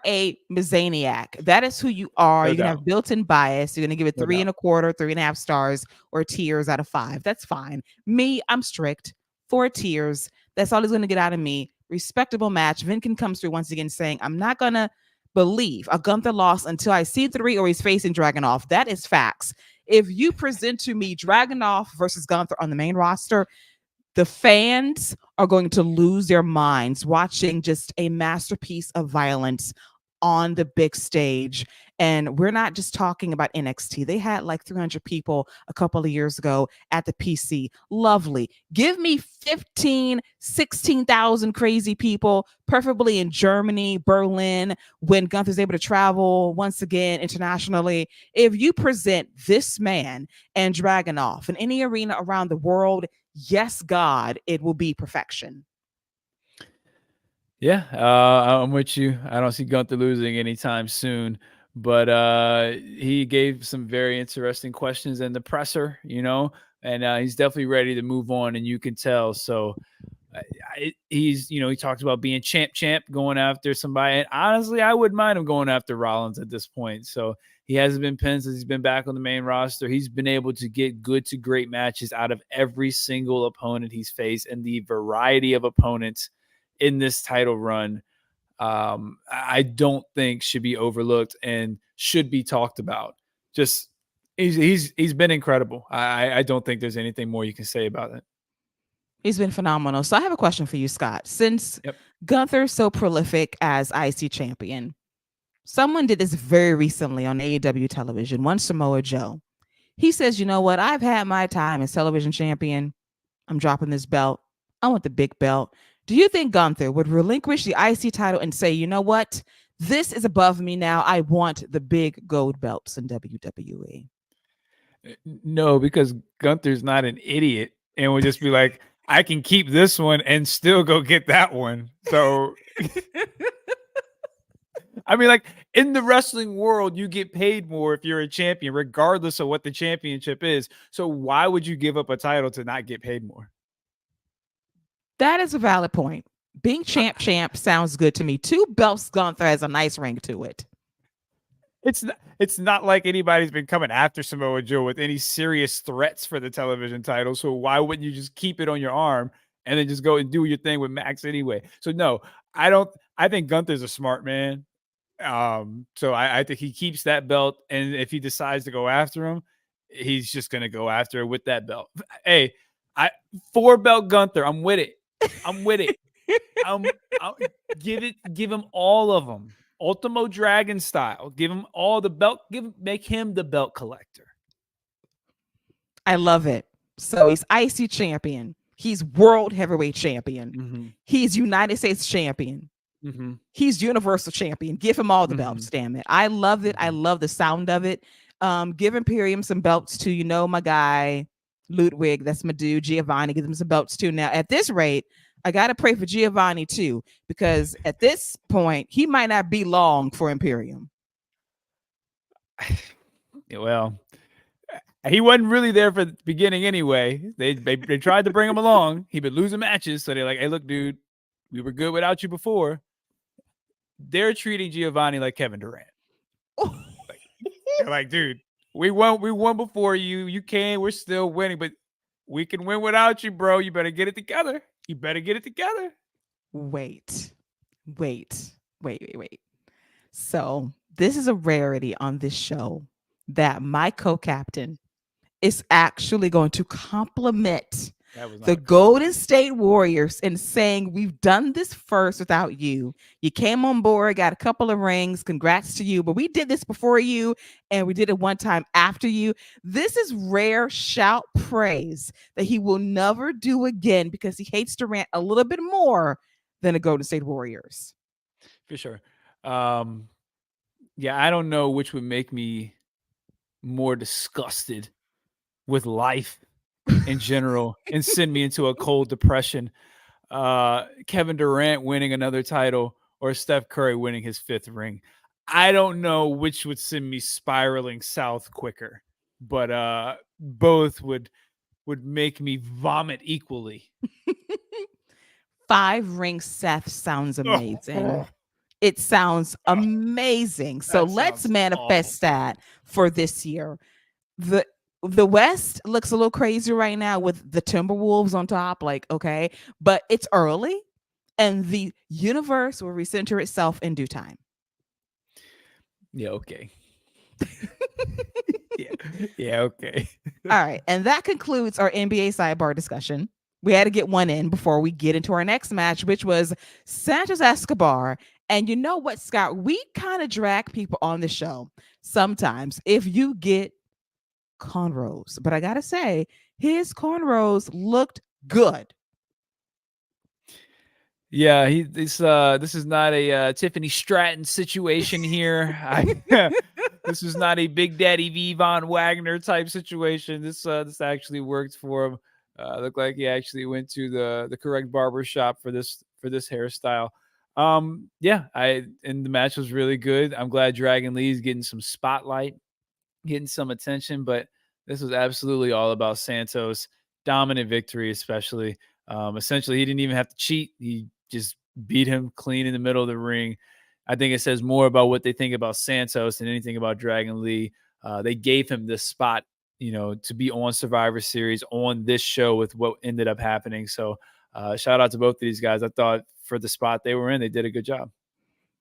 a Mizaniac. That is who you are. No You're gonna doubt. have built-in bias. You're gonna give it No three doubt. and a quarter, 3.5 stars, or tiers out of 5. That's fine. Me, I'm strict. 4 tiers. That's all he's gonna get out of me. Respectable match. Vinkin comes through once again saying, I'm not gonna believe a Gunther loss until I see 3 or he's facing Dragunov. That is facts. If you present to me Dragunov versus Gunther on the main roster, the fans are going to lose their minds watching just a masterpiece of violence on the big stage. And we're not just talking about NXT. They had like 300 people a couple of years ago at the PC. Lovely. Give me 15, 16,000 crazy people, preferably in Germany, Berlin, when Gunther's able to travel once again internationally. If you present this man and Dragunov in any arena around the world, yes, God, it will be perfection. Yeah, I'm with you. I don't see Gunther losing anytime soon, but he gave some very interesting questions in the presser, and he's definitely ready to move on, and you can tell. So he's, he talked about being champ, going after somebody. And honestly, I wouldn't mind him going after Rollins at this point. So he hasn't been pinned since he's been back on the main roster. He's been able to get good to great matches out of every single opponent he's faced, and the variety of opponents in this title run, I don't think should be overlooked and should be talked about. Just he's been incredible. I don't think there's anything more you can say about it. He's been phenomenal. So I have a question for you, Scott. Since Yep. Gunther's so prolific as IC champion, someone did this very recently on AEW television, one Samoa Joe. He says, you know what? I've had my time as television champion. I'm dropping this belt. I want the big belt. Do you think Gunther would relinquish the IC title and say, you know what? This is above me now. I want the big gold belts in WWE. No, because Gunther's not an idiot and would just be like, I can keep this one and still go get that one. So, I mean, like in the wrestling world, you get paid more if you're a champion, regardless of what the championship is. So, why would you give up a title to not get paid more? That is a valid point. Being champ sounds good to me. 2 belts Gunther has a nice ring to it. It's not like anybody's been coming after Samoa Joe with any serious threats for the television title. So why wouldn't you just keep it on your arm and then just go and do your thing with Max anyway? So no, I don't. I think Gunther's a smart man. So I think he keeps that belt, and if he decides to go after him, he's just gonna go after it with that belt. Hey, 4-belt Gunther. I'm with it. I'm with it. I'll give him all of them. Ultimo Dragon style. Give him all the belt. Make him the belt collector. I love it. So he's IC champion. He's world heavyweight champion. Mm-hmm. He's United States champion. Mm-hmm. He's universal champion. Give him all the belts. Damn it. I love it. I love the sound of it. Give Imperium some belts too. My guy, Ludwig. That's my dude. Giovanni. Give him some belts too. Now, at this rate, I got to pray for Giovanni too, because at this point, he might not be long for Imperium. Well, he wasn't really there for the beginning anyway. They tried to bring him along. He'd been losing matches. So they're like, hey, look, dude, we were good without you before. They're treating Giovanni like Kevin Durant. They're like, dude, we won before you. You can. We're still winning, but we can win without you, bro. You better get it together. You better get it together. Wait. So this is a rarity on this show that my co-captain is actually going to compliment the Golden State Warriors in saying, we've done this first without you. You came on board, got a couple of rings. Congrats to you. But we did this before you, and we did it one time after you. This is rare shout praise that he will never do again, because he hates Durant a little bit more than the Golden State Warriors. For sure. Um, yeah, I don't know which would make me more disgusted with life in general and send me into a cold depression. Kevin Durant winning another title or Steph Curry winning his 5th ring. I don't know which would send me spiraling south quicker, but both would make me vomit equally. 5 ring Seth sounds amazing. Oh, It sounds amazing. So that let's sounds awful. manifest that for this year. The the West looks a little crazy right now with the Timberwolves on top. Like, okay, but it's early and the universe will recenter itself in due time. Yeah, okay. Yeah, yeah, okay. All right. And that concludes our NBA sidebar discussion. We had to get one in before we get into our next match, which was Santos Escobar. And you know what, Scott? We kind of drag people on the show sometimes if you get cornrows. But I got to say, his cornrows looked good. Yeah, this is not a Tiffany Stratton situation here. This is not a Big Daddy V Von Wagner type situation. This actually worked for him. Looked like he actually went to the correct barber shop for this hairstyle. Yeah, I and the match was really good. I'm glad Dragon Lee's getting some spotlight, getting some attention, but this was absolutely all about Santos. Dominant victory, especially. Essentially, he didn't even have to cheat. He just beat him clean in the middle of the ring. I think it says more about what they think about Santos than anything about Dragon Lee. They gave him this spot, to be on Survivor Series on this show with what ended up happening. So shout out to both of these guys. I thought for the spot they were in, they did a good job.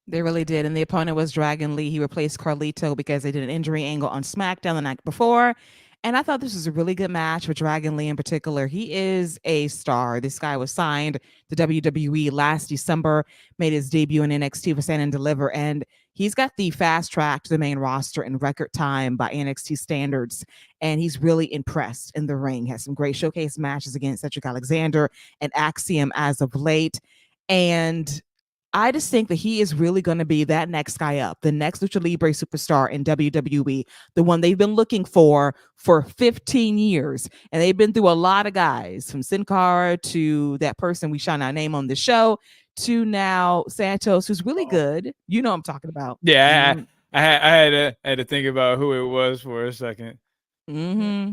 They really did. And the opponent was Dragon Lee. He replaced Carlito because they did an injury angle on SmackDown the night before. And I thought this was a really good match with Dragon Lee in particular. He is a star. This guy was signed to WWE last December, made his debut in NXT for Stand and Deliver. And he's got the fast track to the main roster in record time by NXT standards. And he's really impressed in the ring. Has some great showcase matches against Cedric Alexander and Axiom as of late. And I just think that he is really going to be that next guy up, the next Lucha Libre superstar in WWE, the one they've been looking for 15 years. And they've been through a lot of guys, from Sin Cara to that person we shall not name on the show, to now Santos, who's really good. You know what I'm talking about. Yeah, I had to think about who it was for a second. Mm-hmm.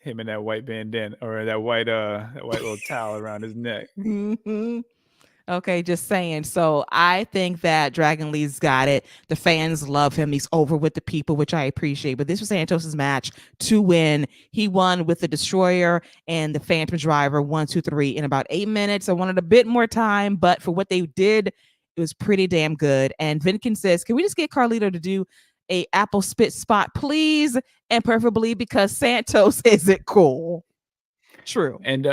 Him and that white bandana or that white little towel around his neck. Mm-hmm. Okay, just saying. So I think that Dragon Lee's got it. The fans love him. He's over with the people, which I appreciate. But this was Santos's match to win. He won with the Destroyer and the Phantom Driver 1, 2, 3 in about 8 minutes. I wanted a bit more time, but for what they did, it was pretty damn good. And Vinkin says, "Can we just get Carlito to do a apple spit spot, please? And preferably because Santos isn't cool." True. And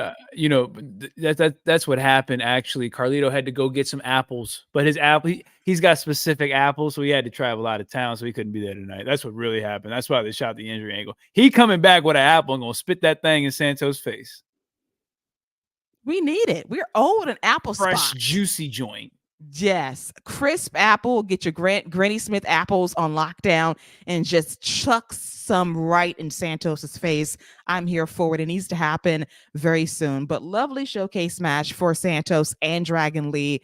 that's what happened. Actually, Carlito had to go get some apples, but his apple he's got specific apples, so he had to travel out of town, so he couldn't be there tonight. That's what really happened. That's why they shot the injury angle. He coming back with an apple and gonna spit that thing in Santos' face. We need it. We're old and apple Fresh, spot. juicy joint. Yes, crisp apple. Get your Granny Smith apples on lockdown and just chuck some right in Santos's face. I'm here for it. It needs to happen very soon. But lovely showcase match for Santos and Dragon Lee.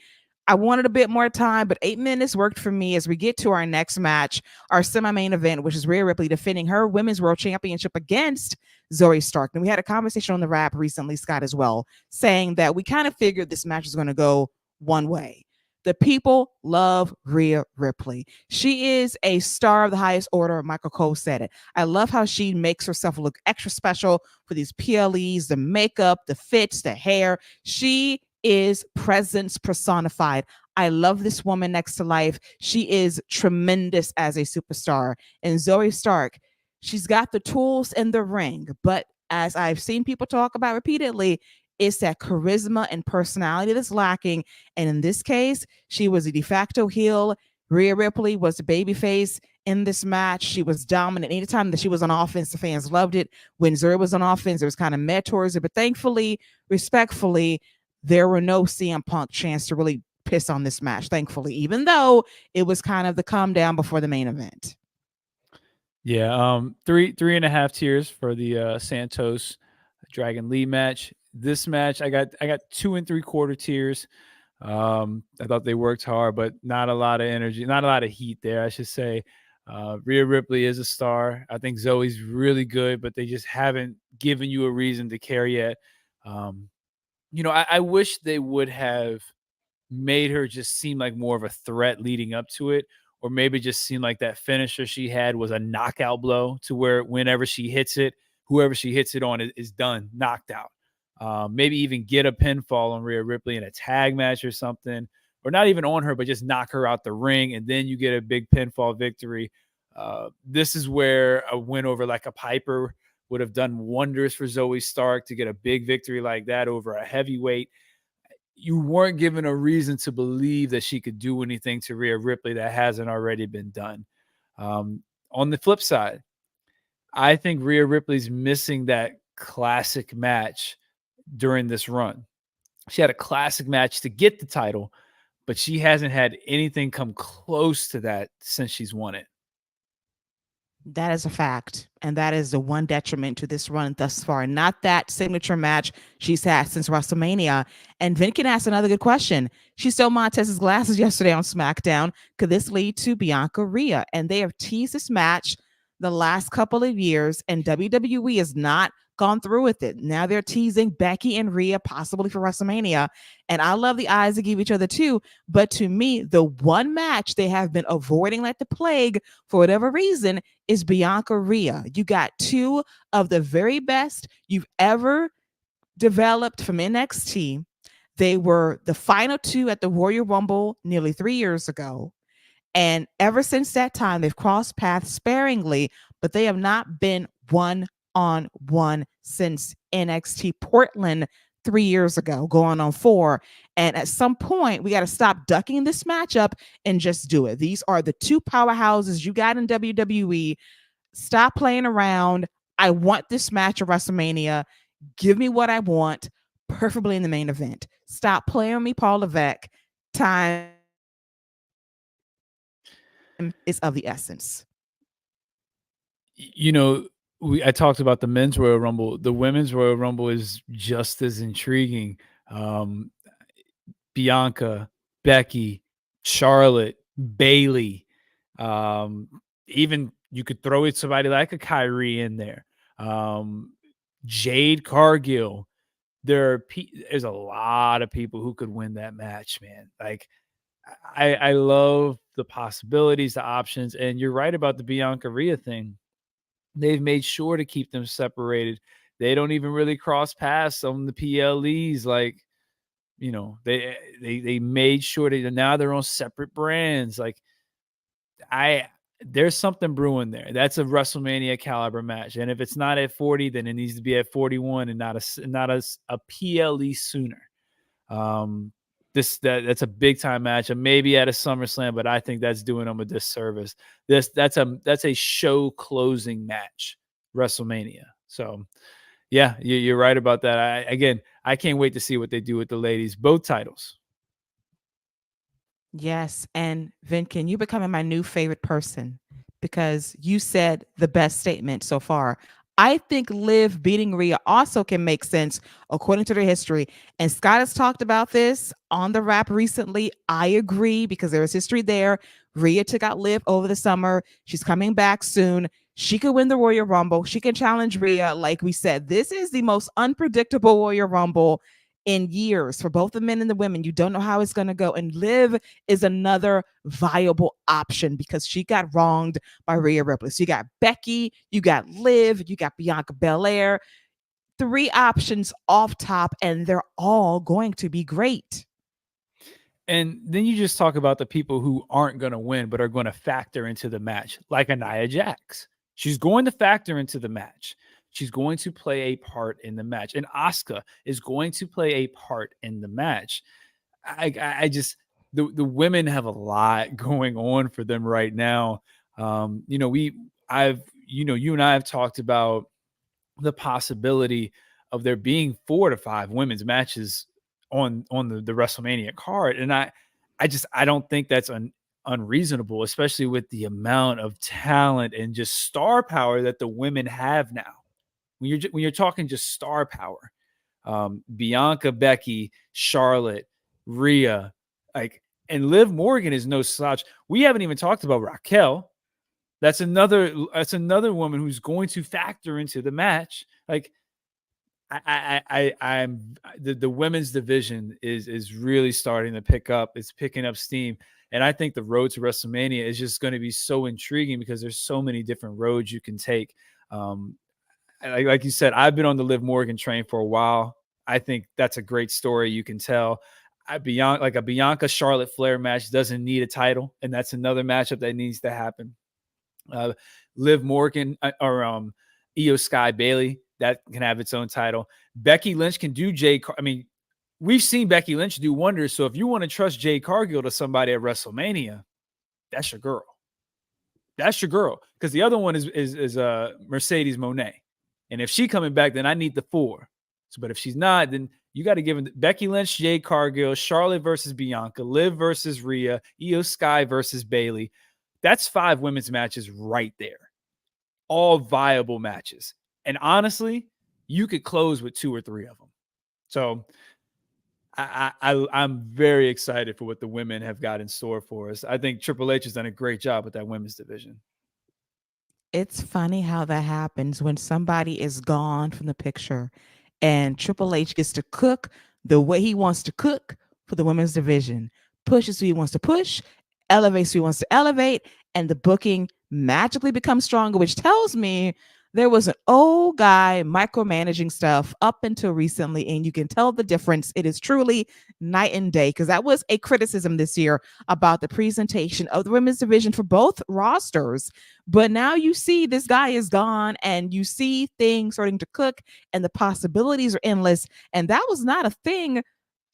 I wanted a bit more time, but 8 minutes worked for me as we get to our next match, our semi-main event, which is Rhea Ripley defending her Women's World Championship against Zoe Stark. And we had a conversation on the Wrap recently, Scott, as well, saying that we kind of figured this match was going to go one way. The people love Rhea Ripley. She is a star of the highest order. Michael Cole said it. I love how she makes herself look extra special for these PLEs, the makeup, the fits, the hair. She is presence personified. I love this woman next to life. She is tremendous as a superstar. And Zoe Stark, she's got the tools in the ring, but as I've seen people talk about repeatedly, it's that charisma and personality that's lacking. And in this case, she was a de facto heel. Rhea Ripley was the babyface in this match. She was dominant. Anytime that she was on offense, the fans loved it. When Zoe was on offense, it was kind of mad towards it. But thankfully, respectfully, there were no CM Punk chance to really piss on this match, thankfully, even though it was kind of the calm down before the main event. Yeah, three and a half tiers for the Santos Dragon Lee match. This match, I got 2 3/4 tiers. I thought they worked hard, but not a lot of energy, not a lot of heat there, I should say. Rhea Ripley is a star. I think Zoe's really good, but they just haven't given you a reason to care yet. Um, I wish they would have made her just seem like more of a threat leading up to it, or maybe just seem like that finisher she had was a knockout blow to where whenever she hits it, whoever she hits it on is done, knocked out. Maybe even get a pinfall on Rhea Ripley in a tag match or something, or not even on her, but just knock her out the ring, and then you get a big pinfall victory. This is where a win over like a Piper would have done wonders for Zoe Stark to get a big victory like that over a heavyweight. You weren't given a reason to believe that she could do anything to Rhea Ripley that hasn't already been done. On the flip side, I think Rhea Ripley's missing that classic match during this run. She had a classic match to get the title, but she hasn't had anything come close to that since she's won it. That is a fact. And that is the one detriment to this run thus far. Not that signature match she's had since WrestleMania. And Vinkin asked another good question. She stole Montez's glasses yesterday on SmackDown. Could this lead to Bianca Rhea? And they have teased this match the last couple of years, and WWE has not gone through with it. Now they're teasing Becky and Rhea possibly for WrestleMania. And I love the eyes they give each other too. But to me, the one match they have been avoiding like the plague for whatever reason is Bianca Rhea. You got two of the very best you've ever developed from NXT. They were the final two at the Royal Rumble nearly 3 years ago. And ever since that time, they've crossed paths sparingly, but they have not been one since NXT Portland 3 years ago, going on 4. And at some point, we got to stop ducking this matchup and just do it. These are the two powerhouses you got in WWE. Stop playing around. I want this match at WrestleMania. Give me what I want, preferably in the main event. Stop playing with me, Paul Levesque. Time is of the essence. I talked about the men's Royal Rumble. The women's Royal Rumble is just as intriguing. Um, Bianca, Becky, Charlotte, Bailey. Even you could throw it somebody like a Kyrie in there. Jade Cargill. There's a lot of people who could win that match, man. Like I love the possibilities, the options, and you're right about the Bianca Rhea thing. They've made sure to keep them separated. They don't even really cross paths on the PLEs. Like, they made sure that now they're on separate brands. Like, there's something brewing there. That's a WrestleMania caliber match. And if it's not at 40, then it needs to be at 41 and not a PLE sooner. That's a big time match, and maybe at a SummerSlam, but I think that's doing them a disservice. That's a show closing match, WrestleMania. So, yeah, you're right about that. I can't wait to see what they do with the ladies, both titles. Yes. And Vinkin, you becoming my new favorite person because you said the best statement so far. I think Liv beating Rhea also can make sense according to their history. And Scott has talked about this on the Wrap recently. I agree because there is history there. Rhea took out Liv over the summer. She's coming back soon. She could win the Royal Rumble. She can challenge Rhea. Like we said, this is the most unpredictable Royal Rumble in years for both the men and the women. You don't know how it's going to go. And Liv is another viable option because she got wronged by Rhea Ripley. So you got Becky, you got Liv, you got Bianca Belair. 3 options off top, and they're all going to be great. And then you just talk about the people who aren't going to win, but are going to factor into the match, like Nia Jax. She's going to factor into the match. She's going to play a part in the match. And Asuka is going to play a part in the match. I just, the women have a lot going on for them right now. You and I have talked about the possibility of there being 4 to 5 women's matches on the WrestleMania card. And I don't think that's unreasonable, especially with the amount of talent and just star power that the women have now. When you're talking just star power, Bianca, Becky, Charlotte, Rhea, like, and Liv Morgan is no slouch. We haven't even talked about Raquel. That's another woman who's going to factor into the match. Like, I'm the women's division is really starting to pick up. It's picking up steam, and I think the road to WrestleMania is just going to be so intriguing because there's so many different roads you can take. Um, like you said, I've been on the Liv Morgan train for a while. I think that's a great story you can tell. A Bianca Charlotte Flair match doesn't need a title, and that's another matchup that needs to happen. Uh, Liv Morgan or Io Sky Bailey, that can have its own title. Becky Lynch can do we've seen Becky Lynch do wonders. So if you want to trust Jade Cargill to somebody at WrestleMania, that's your girl. That's your girl. Because the other one is Mercedes Moné. And if she's coming back, then I need the 4. So, but if she's not, then you got to give Becky Lynch, Jade Cargill, Charlotte versus Bianca, Liv versus Rhea, Io Sky versus Bailey. That's 5 women's matches right there. All viable matches. And honestly, you could close with 2 or 3 of them. So I'm very excited for what the women have got in store for us. I think Triple H has done a great job with that women's division. It's funny how that happens when somebody is gone from the picture and Triple H gets to cook the way he wants to cook for the women's division, pushes who he wants to push, elevates who he wants to elevate, and the booking magically becomes stronger, which tells me there was an old guy micromanaging stuff up until recently, and you can tell the difference. It is truly night and day, because that was a criticism this year about the presentation of the women's division for both rosters. But now you see this guy is gone, and you see things starting to cook, and the possibilities are endless. And that was not a thing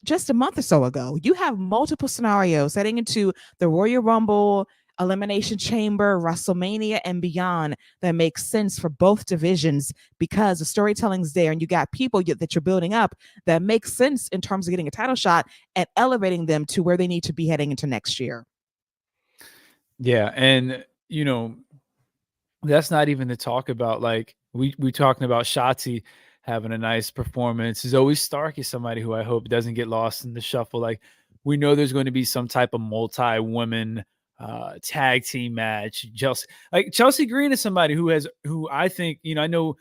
just a month or so ago. You have multiple scenarios heading into the Royal Rumble, Elimination Chamber, WrestleMania, and beyond that makes sense for both divisions because the storytelling's there and you got people that you're building up that makes sense in terms of getting a title shot and elevating them to where they need to be heading into next year. Yeah. And, that's not even to talk about, like, we talking about Shotzi having a nice performance. Zoe Stark is somebody who I hope doesn't get lost in the shuffle. Like, we know there's going to be some type of multi-woman tag team match. Chelsea Green is somebody who I think, I know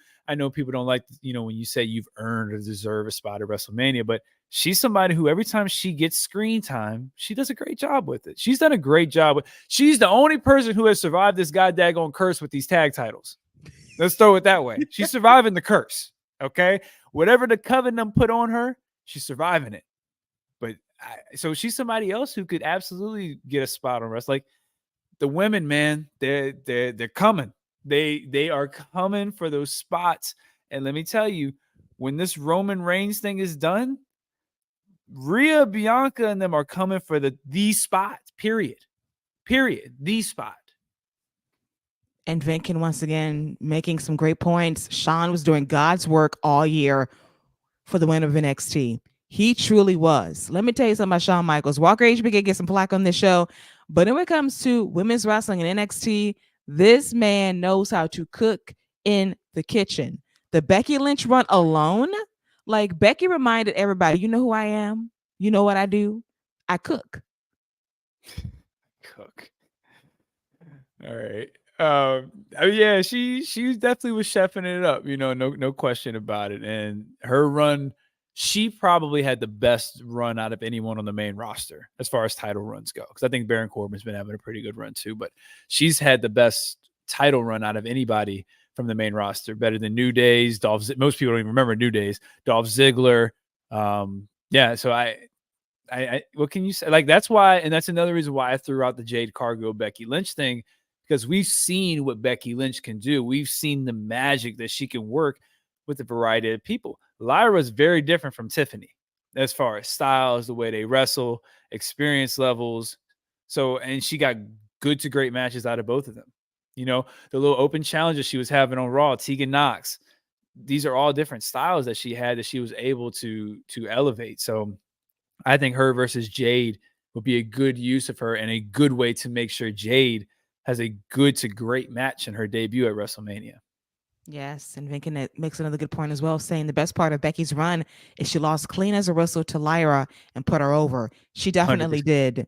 people don't like, when you say you've earned or deserve a spot at WrestleMania, but she's somebody who every time she gets screen time, she does a great job with it. She's done a great job. She's the only person who has survived this goddamn curse with these tag titles. Let's throw it that way. She's surviving the curse. Okay. Whatever the covenant put on her, she's surviving it. But so she's somebody else who could absolutely get a spot on wrestling. Like, the women, man, they're coming. They are coming for those spots. And let me tell you, when this Roman Reigns thing is done, Rhea, Bianca, and them are coming for the spot. Period. The spot. And Vinkin once again making some great points. Sean was doing God's work all year for the win of NXT. He truly was. Let me tell you something about Shawn Michaels. Walker HBK gets some plaque on this show. But when it comes to women's wrestling and NXT, this man knows how to cook in the kitchen. The Becky Lynch run alone, like, Becky reminded everybody, you know who I am? You know what I do? I cook. Cook. All right. Yeah, she definitely was chefing it up, no question about it. And her run, she probably had the best run out of anyone on the main roster as far as title runs go. Because I think Baron Corbin's been having a pretty good run too, but she's had the best title run out of anybody from the main roster, better than New Days, most people don't even remember New Days, Dolph Ziggler. Yeah, so I what can you say? Like, that's why, and that's another reason why I threw out the Jade Cargill Becky Lynch thing, because we've seen what Becky Lynch can do. We've seen the magic that she can work with a variety of people. Lyra is very different from Tiffany as far as styles, the way they wrestle, experience levels. So, and she got good to great matches out of both of them. The little open challenges she was having on Raw, Tegan Knox. These are all different styles that she had that she was able to elevate. So I think her versus Jade would be a good use of her and a good way to make sure Jade has a good to great match in her debut at WrestleMania. Yes, and Vinkin makes another good point as well, saying the best part of Becky's run is she lost clean as a whistle to Lyra and put her over. She definitely 100%. did.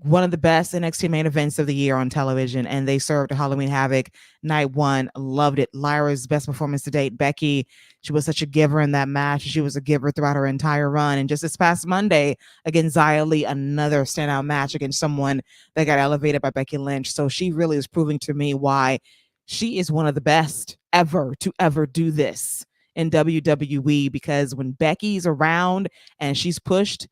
One of the best NXT main events of the year on television, and they served Halloween Havoc night one. Loved it. Lyra's best performance to date. Becky, she was such a giver in that match. She was a giver throughout her entire run. And just this past Monday against Xia Li, another standout match against someone that got elevated by Becky Lynch. So she really is proving to me why she is one of the best ever to ever do this in WWE, because when Becky's around and she's pushed,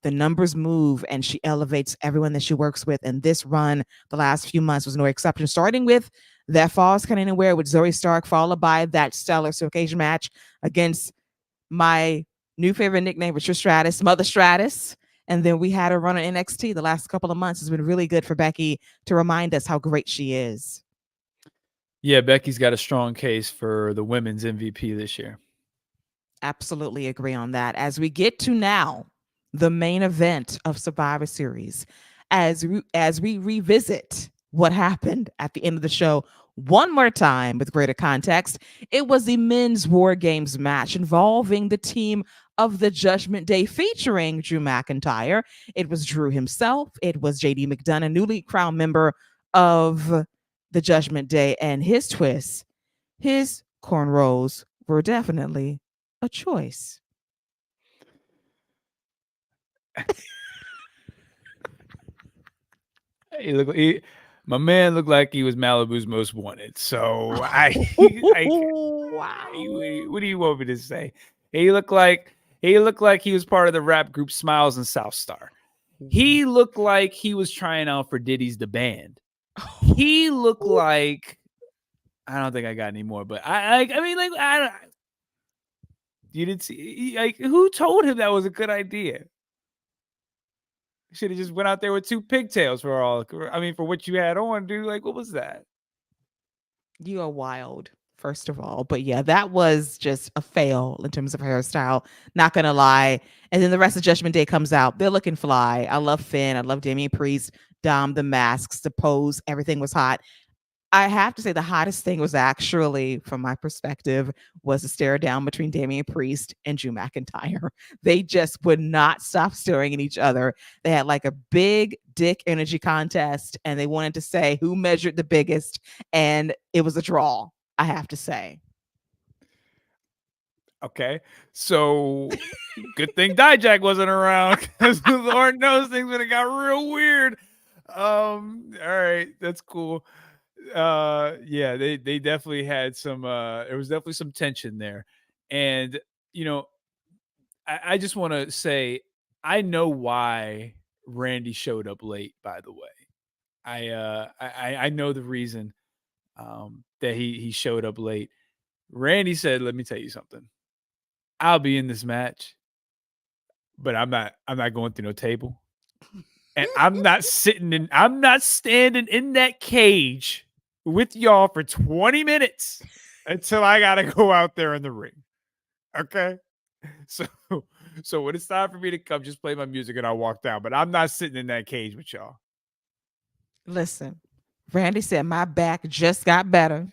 the numbers move and she elevates everyone that she works with. And this run, the last few months, was no exception, starting with that Falls Count Anywhere with Zoe Stark, followed by that stellar Occasion match against my new favorite nickname, Trish Stratus, Mother Stratus. And then we had her run on NXT the last couple of months. Has been really good for Becky to remind us how great she is. Yeah, Becky's got a strong case for the women's MVP this year. Absolutely agree on that. As we get to now, the main event of Survivor Series, as we revisit what happened at the end of the show one more time with greater context, it was the men's War Games match involving the team of the Judgment Day featuring Drew McIntyre. It was Drew himself. It was JD McDonough, newly crowned member of the Judgment Day, and his twist, his cornrows were definitely a choice. My man looked like he was Malibu's most wanted. So Wow. what do you want me to say? He looked like he was part of the rap group Smiles and South Star. He looked like he was trying out for Diddy's The Band. He looked like, I don't think I got any more, but I mean, like, I don't. You didn't see, like, who told him that was a good idea? Should have just went out there with two pigtails for all. I mean, for what you had on, dude. Like, what was that? You are wild, first of all. But yeah, that was just a fail in terms of hairstyle. Not gonna lie. And then the rest of Judgment Day comes out. They're looking fly. I love Finn. I love Damian Priest, Dom, the masks, the pose. Everything was hot. I have to say the hottest thing was actually, from my perspective, was the stare down between Damian Priest and Drew McIntyre. They just would not stop staring at each other. They had like a big dick energy contest, and they wanted to say who measured the biggest, and it was a draw, I have to say. Okay, so good thing Dijak wasn't around, because Lord knows things would have got real weird. All right, that's cool. Yeah, they definitely had some there was definitely some tension there. And I just want to say, I know why Randy showed up late, by the way. I know the reason that he showed up late. Randy said, let me tell you something, I'll be in this match, but I'm not going through no table, and I'm not standing in that cage with y'all for 20 minutes until I gotta go out there in the ring. Okay. So when it's time for me to come, just play my music and I'll walk down. But I'm not sitting in that cage with y'all. Listen, Randy said my back just got better.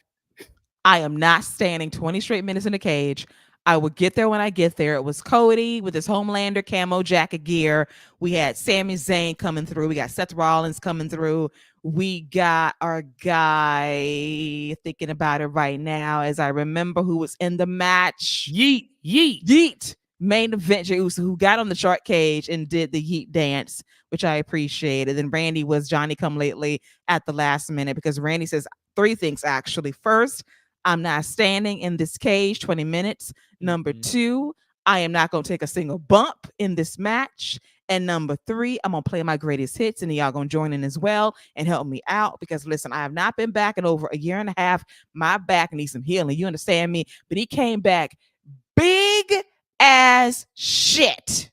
I am not standing 20 straight minutes in the cage. I will get there when I get there. It was Cody with his Homelander camo jacket gear. We had Sami Zayn coming through. We got Seth Rollins coming through. We got our guy, thinking about it right now as I remember who was in the match. Yeet. Main event, Jey Uso, who got on the shark cage and did the Yeet dance, which I appreciated. And Randy was Johnny Come Lately at the last minute, because Randy says three things actually. First, I'm not standing in this cage 20 minutes. Number two, I am not going to take a single bump in this match. And number three, I'm going to play my greatest hits, and y'all going to join in as well and help me out, because listen, I have not been back in over a year and a half. My back needs some healing. You understand me? But he came back big as shit.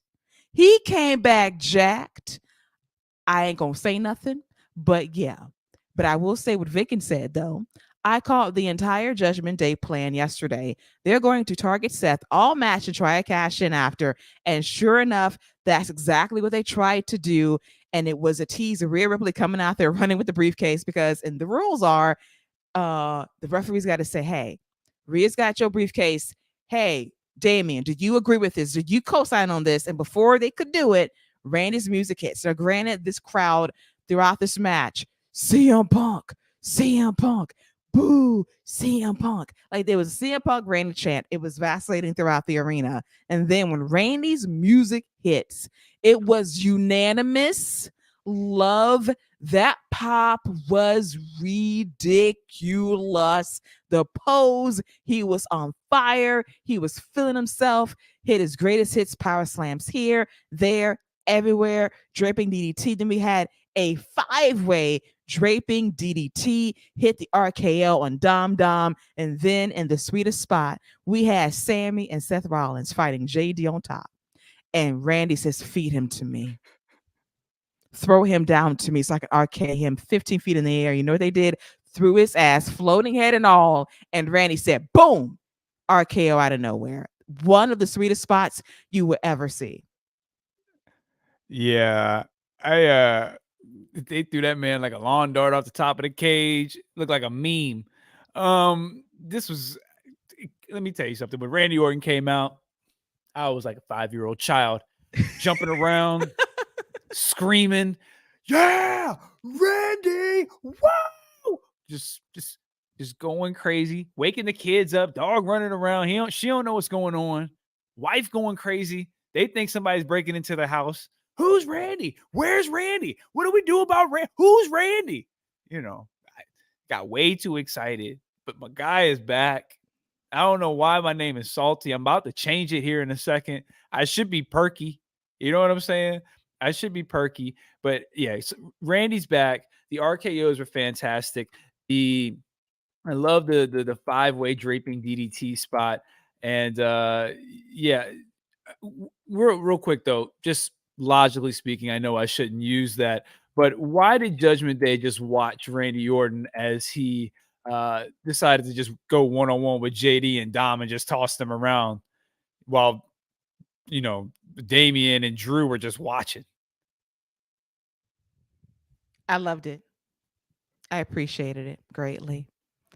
He came back jacked. I ain't going to say nothing, but yeah. But I will say what Vicken said, though. I called the entire Judgment Day plan yesterday. They're going to target Seth all match and try to cash in after. And sure enough, that's exactly what they tried to do. and it was a tease of Rhea Ripley coming out there running with the briefcase because, and the rules are, the referee's got to say, "Hey, Rhea's got your briefcase. Hey, Damien, did you agree with this? Did you co-sign on this?" And before they could do it, Randy's music hits. Now, granted, this crowd throughout this match, CM Punk, CM Punk, boo, CM Punk. Like there was a CM Punk Randy chant. It was vacillating throughout the arena. And then when Randy's music hits, it was unanimous love. That pop was ridiculous. The pose, he was on fire. He was feeling himself. Hit his greatest hits power slams here, there, everywhere. Draping DDT. Then we had a 5-way draping DDT, hit the RKO on Dom Dom. And then in the sweetest spot, we had Sammy and Seth Rollins fighting JD on top. And Randy says, "Feed him to me. Throw him down to me so I can RK him 15 feet in the air." You know what they did? Threw his ass, floating head and all. And Randy said, boom, RKO out of nowhere. One of the sweetest spots you will ever see. Yeah. They threw that man like a lawn dart off the top of the cage. Looked like a meme. This was, let me tell you something. When Randy Orton came out, I was like a 5-year-old child jumping around, screaming, "Yeah, Randy! Wow!" Just going crazy, waking the kids up, dog running around. She don't know what's going on. Wife going crazy. They think somebody's breaking into the house. Who's Randy? Where's Randy? What do we do about Randy? Who's Randy? I got way too excited, but my guy is back. I don't know why my name is Salty. I'm about to change it here in a second. I should be Perky. You know what I'm saying? I should be Perky. But yeah, so Randy's back. The RKOs were fantastic. I love the 5-way draping DDT spot. And yeah, real quick though, just logically speaking, I know I shouldn't use that, but why did Judgment Day just watch Randy Orton as he decided to just go one-on-one with JD and Dom and just toss them around while Damian and Drew were just watching? I loved it. I appreciated it greatly.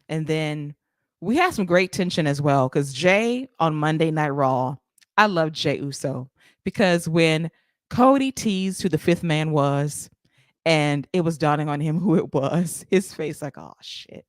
And then we had some great tension as well because Jay on Monday Night Raw, I love Jay Uso because when Cody teased who the fifth man was and it was dawning on him who it was, his face like, "Oh shit,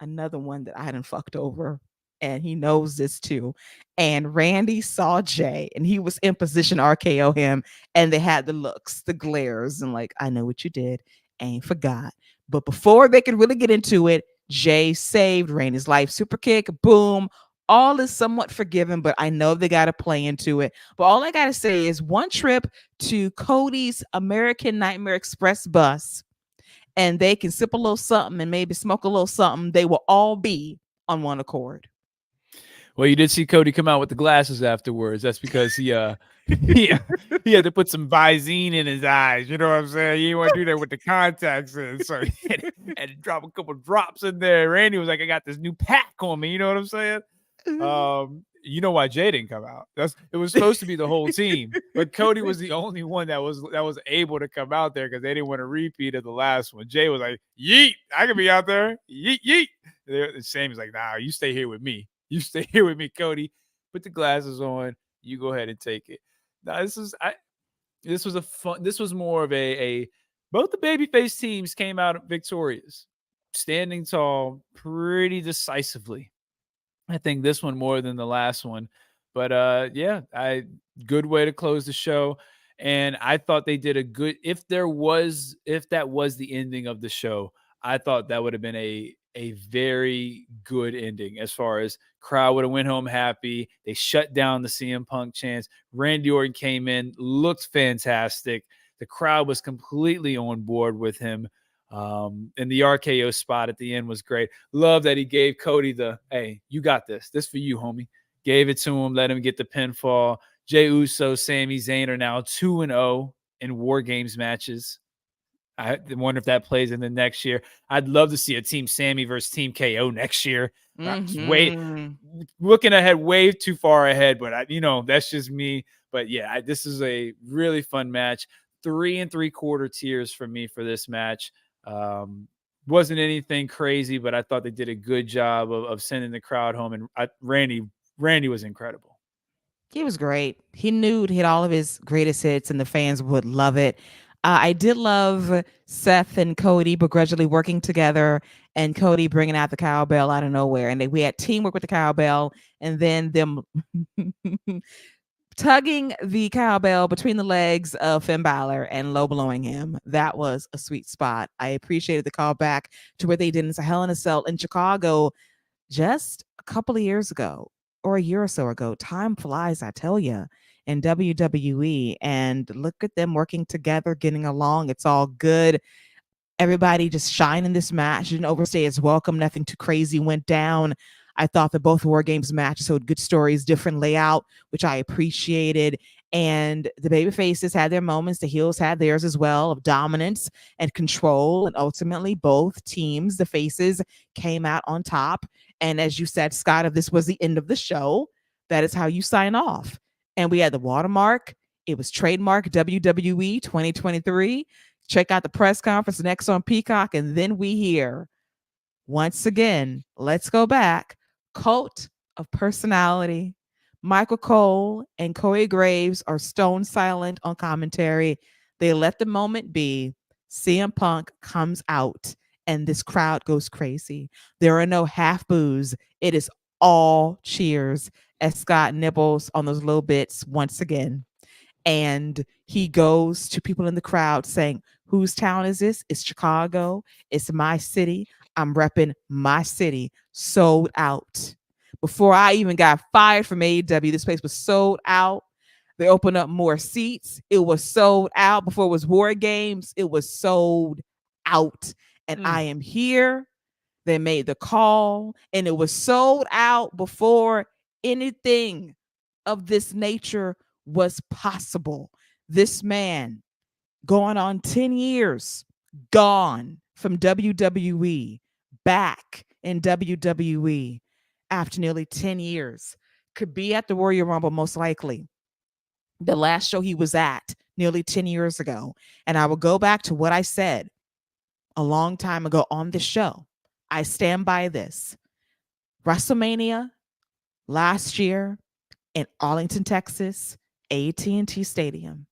another one that I hadn't fucked over." And he knows this too. And Randy saw Jay and he was in position to RKO him. And they had the looks, the glares, and like, "I know what you did. Ain't forgot." But before they could really get into it, Jay saved Randy's life. Super kick, boom. All is somewhat forgiven, but I know they got to play into it. But all I got to say is one trip to Cody's American Nightmare Express bus, and they can sip a little something and maybe smoke a little something, they will all be on one accord. Well, you did see Cody come out with the glasses afterwards. That's because he he had to put some Visine in his eyes. You know what I'm saying? He didn't want to do that with the contacts in, so he had to drop a couple drops in there. Randy was like, "I got this new pack on me." You know what I'm saying? You know why Jay didn't come out? It was supposed to be the whole team, but Cody was the only one that was able to come out there because they didn't want a repeat of the last one. Jay was like, "Yeet, I can be out there. Yeet, yeet." Sammy's like, "Nah, you stay here with me. You stay here with me, Cody. Put the glasses on. You go ahead and take it." Now, this was more of a both the babyface teams came out victorious, standing tall pretty decisively. I think this one more than the last one. But yeah, good way to close the show. And I thought they did a good, if that was the ending of the show, I thought that would have been a very good ending as far as crowd would have went home happy. They shut down the CM Punk chants. Randy Orton came in, looked fantastic. The crowd was completely on board with him. And the RKO spot at the end was great. Love that he gave Cody "Hey, you got this. This for you, homie." Gave it to him, let him get the pinfall. Jey Uso, Sami Zayn are now 2-0 in War Games matches. I wonder if that plays in the next year. I'd love to see a Team Sammy versus Team KO next year. Way looking ahead, way too far ahead, but that's just me. But yeah, this is a really fun match. 3.75 tiers for me for this match. Wasn't anything crazy, but I thought they did a good job of sending the crowd home. And Randy was incredible. He was great. He knew to hit all of his greatest hits, and the fans would love it. I did love Seth and Cody begrudgingly working together, and Cody bringing out the cowbell out of nowhere. And we had teamwork with the cowbell, and then them tugging the cowbell between the legs of Finn Balor and low blowing him. That was a sweet spot. I appreciated the callback to what they did in Hell in a Cell in Chicago just a couple of years ago, or a year or so ago. Time flies, I tell you, in WWE. And look at them working together, getting along. It's all good. Everybody just shine in this match. Didn't overstay its welcome. Nothing too crazy went down. I thought that both War Games matches showed good stories, different layout, which I appreciated. And the baby faces had their moments. The heels had theirs as well, of dominance and control. And ultimately, both teams, the faces, came out on top. And as you said, Scott, if this was the end of the show, that is how you sign off. And we had the watermark. It was trademark WWE 2023. Check out the press conference next on Peacock. And then we hear, once again, let's go back. Cult of personality. Michael Cole and Corey Graves are stone silent on commentary. They let the moment be. CM Punk comes out and this crowd goes crazy. There are no half boos. It is all cheers as Scott nibbles on those little bits once again. And he goes to people in the crowd saying, whose town is this? It's Chicago. It's my city. I'm repping my city. Sold out. Before I even got fired from AEW, this place was sold out. They opened up more seats. It was sold out. Before it was War Games, it was sold out. And I am here. They made the call, and it was sold out before anything of this nature was possible. This man, going on 10 years, gone from WWE, back in WWE after nearly 10 years, could be at the Royal Rumble most likely. The last show he was at nearly 10 years ago. And I will go back to what I said a long time ago on this show. I stand by this. WrestleMania last year in Arlington, Texas, AT&T Stadium.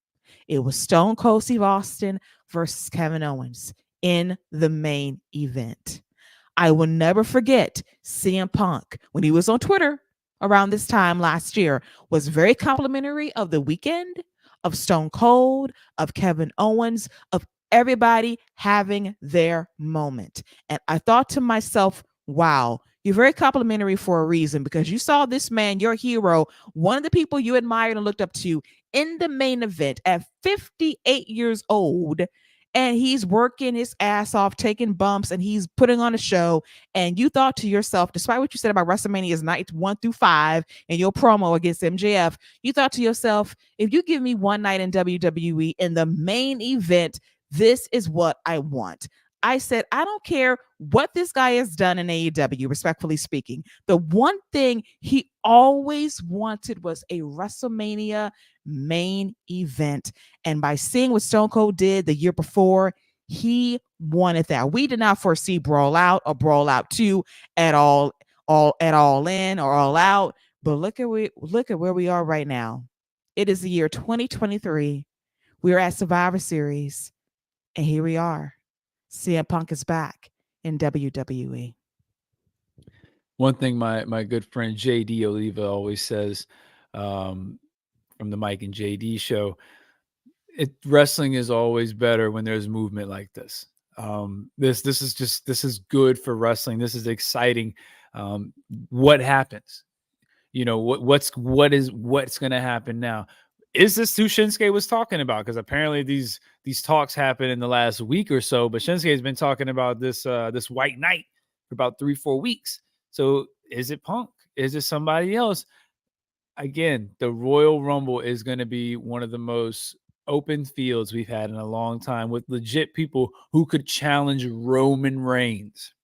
It was Stone Cold Steve Austin versus Kevin Owens in the main event. I will never forget CM Punk when he was on Twitter around this time last year was very complimentary of the weekend, of Stone Cold, of Kevin Owens, of everybody having their moment. And I thought to myself, wow, you're very complimentary for a reason, because you saw this man, your hero, one of the people you admired and looked up to, in the main event at 58 years old. And he's working his ass off, taking bumps, and he's putting on a show. And you thought to yourself, despite what you said about WrestleMania's nights 1 through 5 and your promo against MJF, you thought to yourself, if you give me one night in WWE in the main event, this is what I want. I said, I don't care what this guy has done in AEW, respectfully speaking. The one thing he always wanted was a WrestleMania main event. And by seeing what Stone Cold did the year before, he wanted that. We did not foresee Brawl Out or Brawl Out 2 at all in or all out. But look at where we are right now. It is the year 2023. We're at Survivor Series. And here we are. CM Punk is back in WWE. One thing my good friend JD Oliva always says, from the Mike and JD show, wrestling is always better when there's movement like this. This is good for wrestling. This is exciting. What happens? What's going to happen now? Is this who Shinsuke was talking about? Because apparently these talks happened in the last week or so, but Shinsuke has been talking about this White Knight for about 3-4 weeks. So is it Punk? Is it somebody else? Again, the Royal Rumble is going to be one of the most open fields we've had in a long time, with legit people who could challenge Roman Reigns.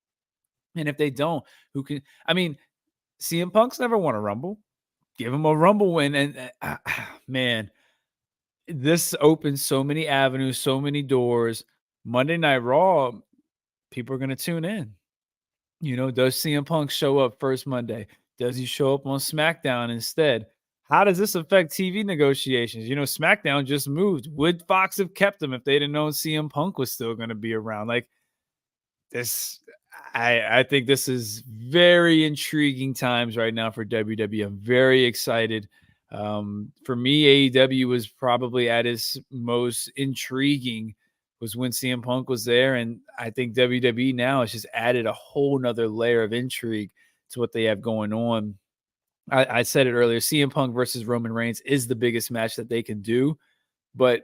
And if they don't, who can? I mean, CM Punk's never won a Rumble. Give him a Rumble win. And man, this opens so many avenues, so many doors. Monday Night Raw, people are going to tune in. Does CM Punk show up first Monday? Does he show up on SmackDown instead? How does this affect TV negotiations? SmackDown just moved. Would Fox have kept him if they didn't know CM Punk was still going to be around? Like this, I think this is very intriguing times right now for WWE. I'm very excited. For me, AEW was probably at its most intriguing was when CM Punk was there. And I think WWE now has just added a whole nother layer of intrigue to what they have going on. I said it earlier, CM Punk versus Roman Reigns is the biggest match that they can do, but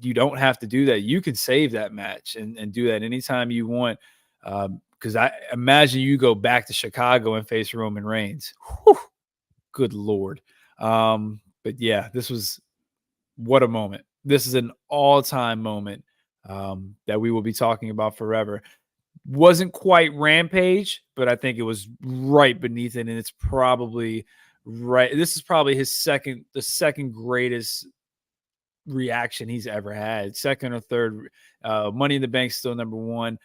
you don't have to do that. You can save that match and do that anytime you want. Because I imagine you go back to Chicago and face Roman Reigns. Whew, good Lord. But yeah, this was what a moment. This is an all-time moment that we will be talking about forever. Wasn't quite Rampage, but I think it was right beneath it, and it's probably right. This is probably the second greatest reaction he's ever had. Second or third. Money in the Bank still number one.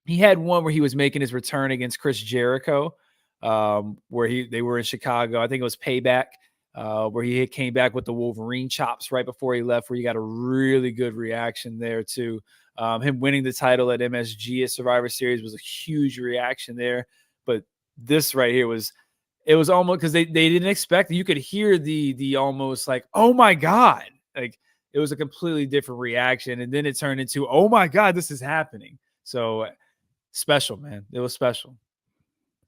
He had one where he was making his return against Chris Jericho, where they were in Chicago. I think it was Payback, where he came back with the Wolverine chops right before he left, where you got a really good reaction there too. Him winning the title at MSG at Survivor Series was a huge reaction there. But this right here was almost because they didn't expect it. You could hear the almost like, oh my God. Like it was a completely different reaction. And then it turned into, oh my God, this is happening. So special, man. It was special.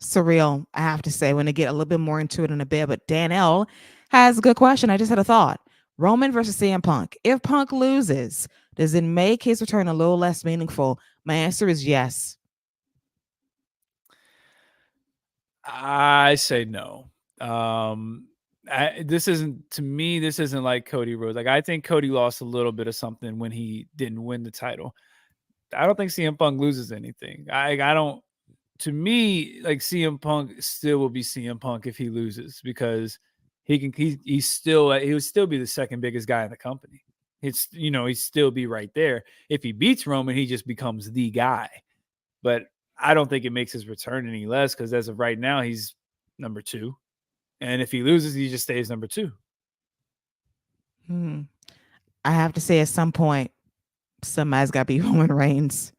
Surreal, I have to say, when I get a little bit more into it in a bit. But Dan L has a good question. I just had a thought. Roman versus CM Punk. If Punk loses, does it make his return a little less meaningful? My answer is yes. I say no. This isn't like Cody Rhodes. Like I think Cody lost a little bit of something when he didn't win the title. I don't think CM Punk loses anything. I don't. To me, like CM Punk still will be CM Punk if he loses because he would still be the second biggest guy in the company. He'd still be right there. If he beats Roman, he just becomes the guy. But I don't think it makes his return any less because as of right now, he's number 2. And if he loses, he just stays number 2. I have to say at some point, somebody's got to be Roman Reigns.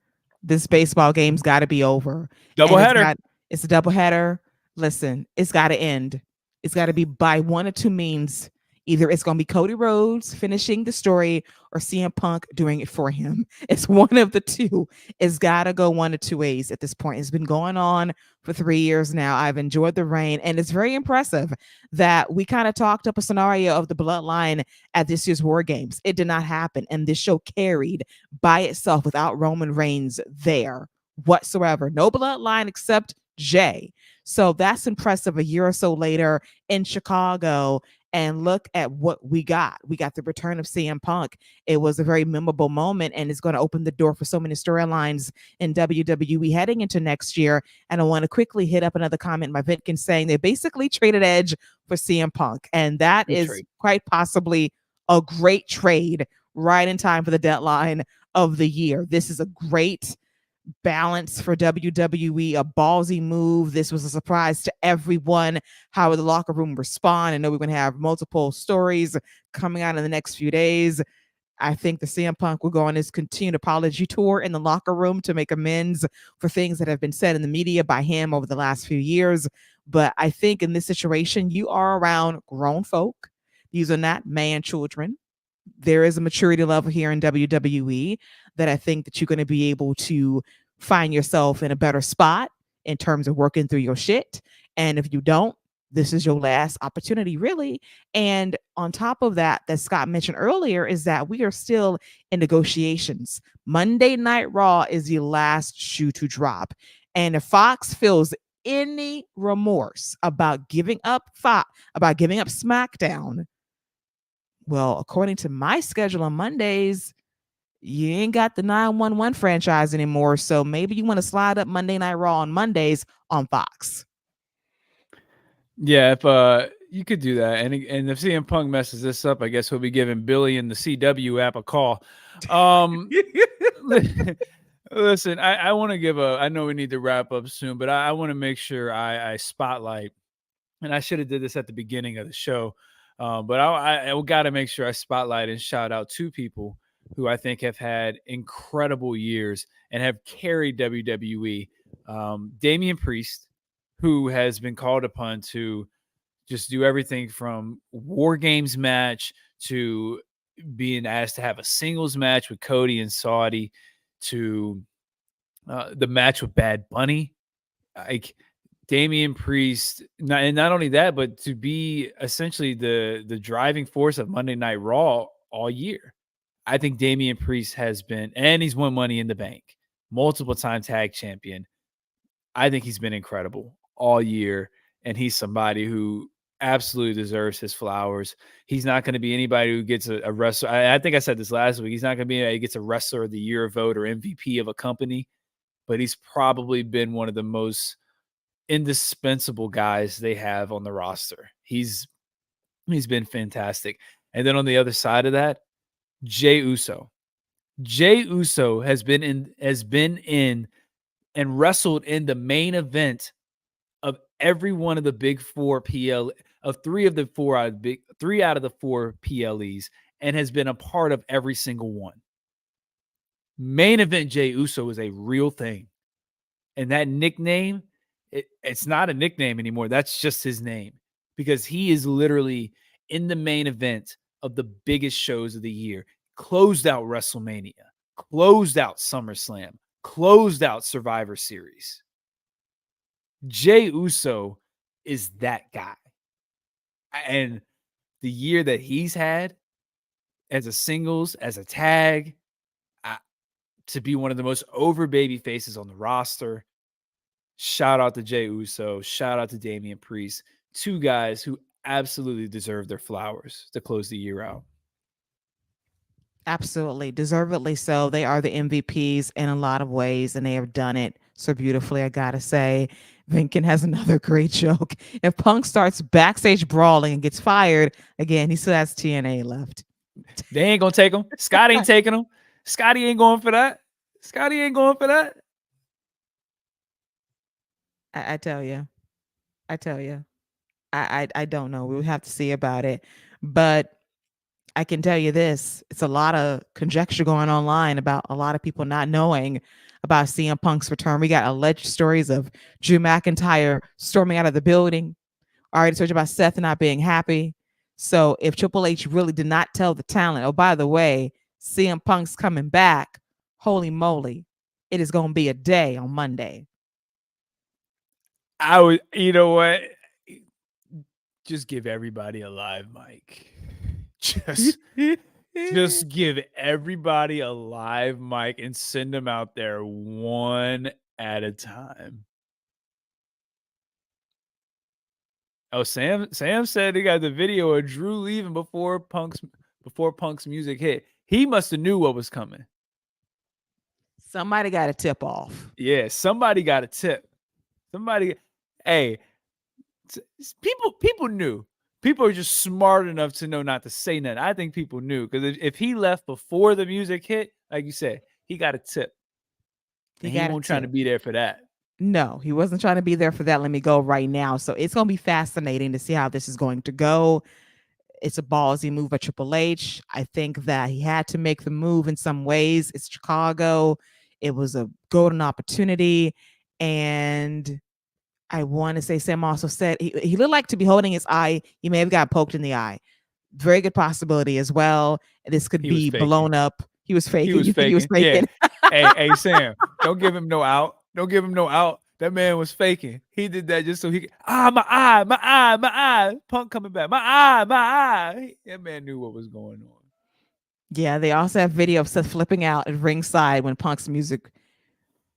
This baseball game's got to be over. Doubleheader. It's a doubleheader. Listen, it's got to end. It's got to be by one or two means. Either it's going to be Cody Rhodes finishing the story or CM Punk doing it for him. It's one of the two. It's got to go one of two ways at this point. It's been going on for 3 years now. I've enjoyed the reign, and it's very impressive that we kind of talked up a scenario of the bloodline at this year's War Games. It did not happen, and this show carried by itself without Roman Reigns there whatsoever. No bloodline except Jay. So that's impressive a year or so later in Chicago. And look at what we got. We got the return of CM Punk. It was a very memorable moment, and it's going to open the door for so many storylines in WWE heading into next year. And I want to quickly hit up another comment by Vitkin saying they basically traded Edge for CM Punk. And that is quite possibly a great trade right in time for the deadline of the year. This is a great balance for WWE, a ballsy move. This was a surprise to everyone. How will the locker room respond? I know we're going to have multiple stories coming out in the next few days. I think the CM Punk will go on his continued apology tour in the locker room to make amends for things that have been said in the media by him over the last few years. But I think in this situation, you are around grown folk. These are not man children. There is a maturity level here in WWE that I think that you're going to be able to find yourself in a better spot in terms of working through your shit. And if you don't, this is your last opportunity, really. And on top of that Scott mentioned earlier, is that we are still in negotiations. Monday Night Raw is the last shoe to drop. And if Fox feels any remorse about giving up SmackDown, well, according to my schedule on Mondays, you ain't got the 911 franchise anymore. So maybe you want to slide up Monday Night Raw on Mondays on Fox. Yeah, if You could do that, and if CM Punk messes this up, I guess we'll be giving Billy and the CW app a call. Listen, I want to give a. I know we need to wrap up soon, but I want to make sure I spotlight, and I should have did this at the beginning of the show, but I got to make sure I spotlight and shout out two people who I think have had incredible years and have carried WWE. Damian Priest, who has been called upon to just do everything from War Games match to being asked to have a singles match with Cody and Saudi to the match with Bad Bunny. Like Damian Priest, and not only that, but to be essentially the driving force of Monday Night Raw all year. I think Damian Priest has been, and he's won Money in the Bank, multiple time tag champion. I think he's been incredible all year, and he's somebody who absolutely deserves his flowers. He's not going to be anybody who gets a wrestler. I think I said this last week. He's not going to be anybody who gets a wrestler of the year vote or MVP of a company, but he's probably been one of the most indispensable guys they have on the roster. He's been fantastic. And then on the other side of that, Jey Uso. Jey Uso has been in and wrestled in the main event of every one of the big four three out of the four PLEs, and has been a part of every single one. Main event Jey Uso is a real thing. And that nickname, it's not a nickname anymore. That's just his name, because he is literally in the main event of the biggest shows of the year. Closed out WrestleMania, closed out SummerSlam, closed out Survivor Series. Jey Uso is that guy. And the year that he's had as a singles, as a tag, to be one of the most over baby faces on the roster. Shout out to Jey Uso. Shout out to Damian Priest. Two guys who absolutely deserve their flowers to close the year out. Absolutely. Deservedly so. They are the MVPs in a lot of ways, and they have done it so beautifully, I gotta say. Vinkin has another great joke. If Punk starts backstage brawling and gets fired, again, he still has TNA left. They ain't gonna take him. Scott ain't taking him. Scotty ain't going for that. Scotty ain't going for that. I tell you. I don't know. We would have to see about it. But I can tell you this, it's a lot of conjecture going online about a lot of people not knowing about CM Punk's return. We got alleged stories of Drew McIntyre storming out of the building. I already told you about Seth not being happy. So if Triple H really did not tell the talent, oh, by the way, CM Punk's coming back, holy moly, it is going to be a day on Monday. You know what? Just give everybody a live mic. Just give everybody a live mic and send them out there one at a time. Oh, Sam said he got the video of Drew leaving before Punk's music hit. He must have knew what was coming. Somebody got a tip off. Yeah, somebody got a tip. Hey, people knew. People are just smart enough to know not to say nothing. I think people knew, because if he left before the music hit, like you said, he got a tip. He won't trying to be there for that. No, he wasn't trying to be there for that. Let me go right now. So it's going to be fascinating to see how this is going to go. It's a ballsy move by Triple H. I think that he had to make the move in some ways. It's Chicago. It was a golden opportunity. And I want to say Sam also said he looked like to be holding his eye. He may have got poked in the eye. Very good possibility as well. This could be blown up. He was faking. He was faking. Yeah. hey, Sam, don't give him no out. Don't give him no out. That man was faking. He did that just so he could, my eye. Punk coming back. My eye. That man knew what was going on. Yeah, they also have video of Seth flipping out at ringside when Punk's music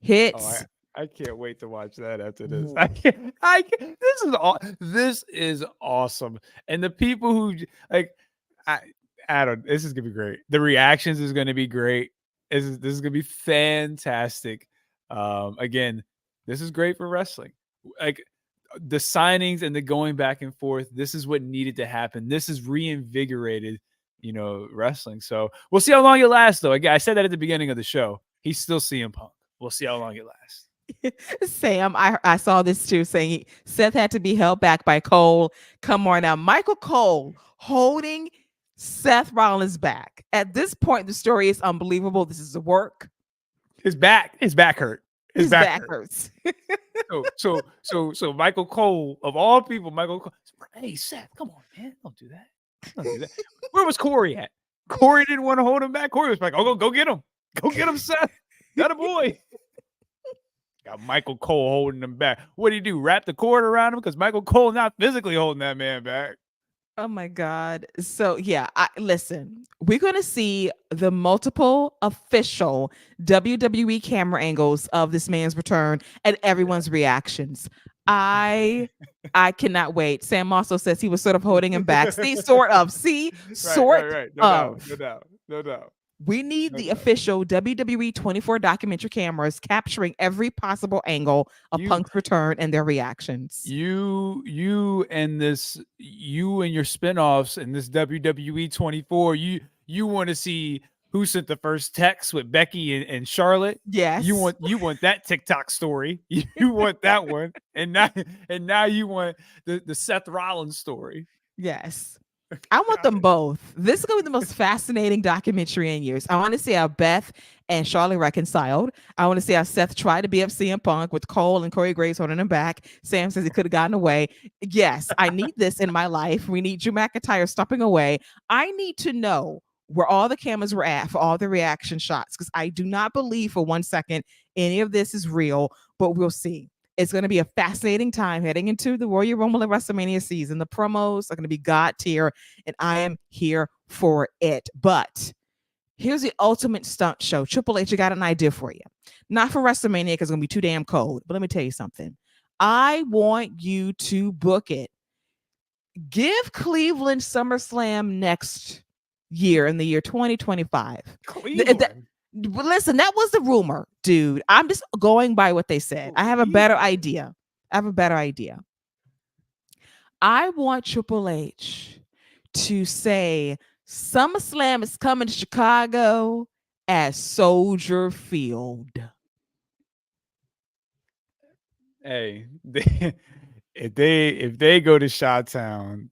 hits. I can't wait to watch that after this. This is awesome. And the people who I don't. This is gonna be great. The reactions is gonna be great. This is gonna be fantastic. Again, this is great for wrestling. Like the signings and the going back and forth, this is what needed to happen. This is reinvigorated, wrestling. So we'll see how long it lasts, though. Again, I said that at the beginning of the show. He's still CM Punk. We'll see how long it lasts. Sam, I saw this too, saying Seth had to be held back by Cole. Come on now. Michael Cole holding Seth Rollins back. At this point, the story is unbelievable. This is a work. His back hurt. His back hurts. So Michael Cole, of all people, Michael Cole, hey, Seth, come on, man. Don't do that. Where was Corey at? Corey didn't want to hold him back. Corey was like, oh, go get him. Go get him, Seth. Got a boy. Got Michael Cole holding him back. What do you do? Wrap the cord around him? Because Michael Cole not physically holding that man back. Oh my God. So yeah, listen, we're going to see the multiple official WWE camera angles of this man's return and everyone's reactions. I cannot wait. Sam also says he was sort of holding him back. See, sort of. See, right. No doubt. We need the official WWE 24 documentary cameras capturing every possible angle of Punk's return and their reactions. You and your spinoffs and this WWE 24, you want to see who sent the first text with Becky and Charlotte. Yes. You want that TikTok story. You want that one. And now you want the Seth Rollins story. Yes. I want them both. This is going to be the most fascinating documentary in years. I want to see how Beth and Charlotte reconciled. I want to see how Seth tried to be up CM Punk with Cole and Corey Graves holding him back. Sam says he could have gotten away. Yes, I need this in my life. We need Drew McIntyre stopping away. I need to know where all the cameras were at for all the reaction shots, because I do not believe for 1 second any of this is real, but we'll see. It's going to be a fascinating time heading into the Royal Rumble and WrestleMania season. The promos are going to be God tier, and I am here for it. But here's the ultimate stunt show. Triple H, I got an idea for you. Not for WrestleMania because it's going to be too damn cold. But let me tell you something. I want you to book it. Give Cleveland SummerSlam next year in the year 2025. Cleveland. Listen, that was the rumor, dude. I'm just going by what they said. I have a better idea. I want Triple H to say SummerSlam is coming to Chicago at Soldier Field. Hey, if they go to Chi-Town,